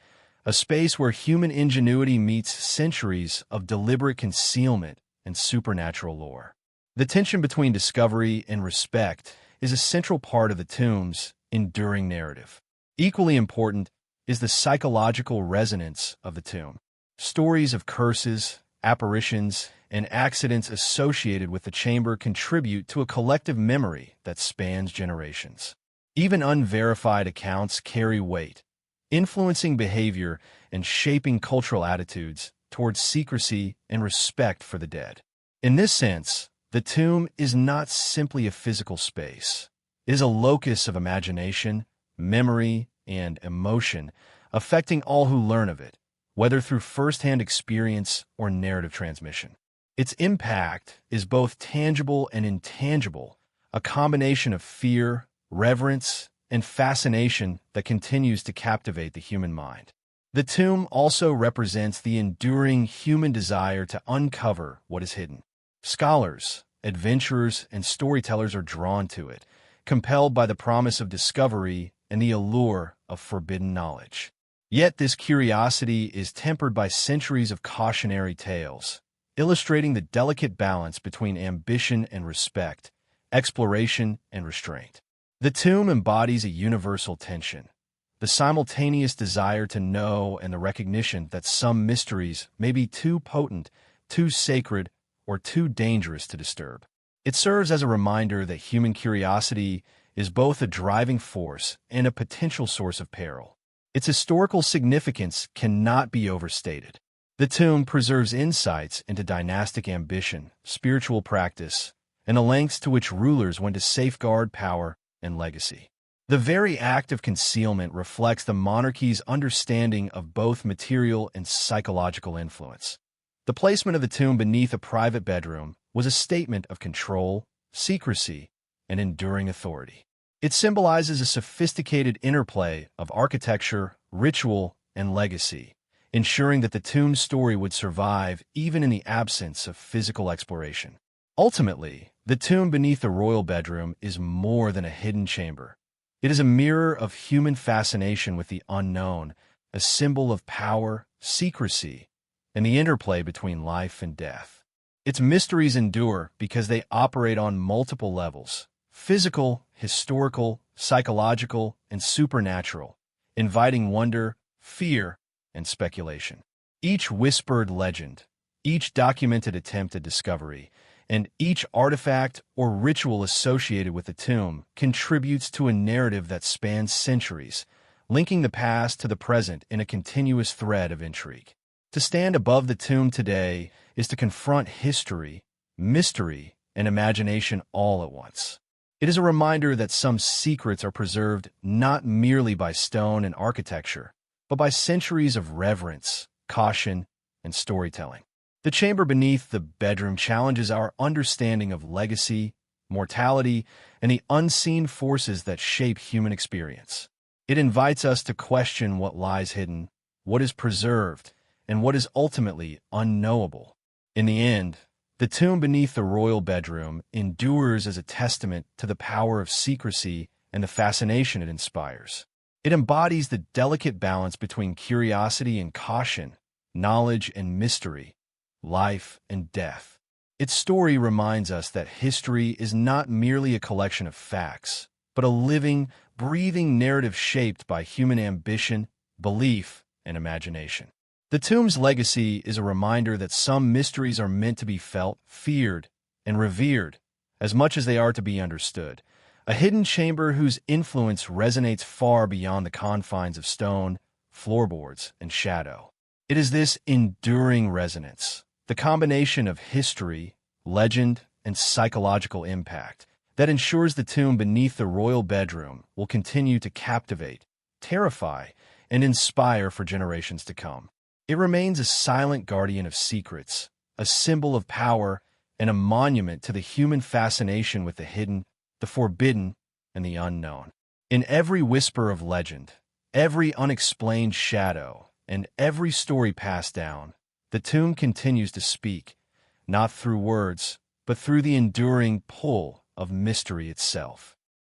a space where human ingenuity meets centuries of deliberate concealment and supernatural lore. The tension between discovery and respect is a central part of the tomb's enduring narrative. Equally important is the psychological resonance of the tomb. Stories of curses, apparitions, and accidents associated with the chamber contribute to a collective memory that spans generations. Even unverified accounts carry weight, influencing behavior and shaping cultural attitudes towards secrecy and respect for the dead. In this sense, the tomb is not simply a physical space. It is a locus of imagination, memory, and emotion, affecting all who learn of it, whether through first-hand experience or narrative transmission. Its impact is both tangible and intangible, a combination of fear, reverence, and fascination that continues to captivate the human mind. The tomb also represents the enduring human desire to uncover what is hidden. Scholars, adventurers, and storytellers are drawn to it, compelled by the promise of discovery and the allure of forbidden knowledge. Yet this curiosity is tempered by centuries of cautionary tales, illustrating the delicate balance between ambition and respect, exploration and restraint. The tomb embodies a universal tension, the simultaneous desire to know and the recognition that some mysteries may be too potent, too sacred, or too dangerous to disturb. It serves as a reminder that human curiosity is both a driving force and a potential source of peril. Its historical significance cannot be overstated. The tomb preserves insights into dynastic ambition, spiritual practice, and the lengths to which rulers went to safeguard power and legacy. The very act of concealment reflects the monarchy's understanding of both material and psychological influence. The placement of the tomb beneath a private bedroom was a statement of control, secrecy, and enduring authority. It symbolizes a sophisticated interplay of architecture, ritual, and legacy, ensuring that the tomb's story would survive even in the absence of physical exploration. Ultimately, the tomb beneath the royal bedroom is more than a hidden chamber. It is a mirror of human fascination with the unknown, a symbol of power, secrecy, and the interplay between life and death. Its mysteries endure because they operate on multiple levels: physical, historical, psychological, and supernatural, inviting wonder, fear, and speculation. Each whispered legend, each documented attempt at discovery, and each artifact or ritual associated with the tomb contributes to a narrative that spans centuries, linking the past to the present in a continuous thread of intrigue. To stand above the tomb today is to confront history, mystery, and imagination all at once. It is a reminder that some secrets are preserved not merely by stone and architecture, but by centuries of reverence, caution, and storytelling. The chamber beneath the bedroom challenges our understanding of legacy, mortality, and the unseen forces that shape human experience. It invites us to question what lies hidden, what is preserved, and what is ultimately unknowable. In the end, the tomb beneath the royal bedroom endures as a testament to the power of secrecy and the fascination it inspires. It embodies the delicate balance between curiosity and caution, knowledge and mystery, life and death. Its story reminds us that history is not merely a collection of facts, but a living, breathing narrative shaped by human ambition, belief, and imagination. The tomb's legacy is a reminder that some mysteries are meant to be felt, feared, and revered as much as they are to be understood. A hidden chamber whose influence resonates far beyond the confines of stone, floorboards, and shadow. It is this enduring resonance, the combination of history, legend, and psychological impact, that ensures the tomb beneath the royal bedroom will continue to captivate, terrify, and inspire for generations to come. It remains a silent guardian of secrets, a symbol of power, and a monument to the human fascination with the hidden, the forbidden, and the unknown. In every whisper of legend, every unexplained shadow, and every story passed down, the tomb continues to speak, not through words, but through the enduring pull of mystery itself.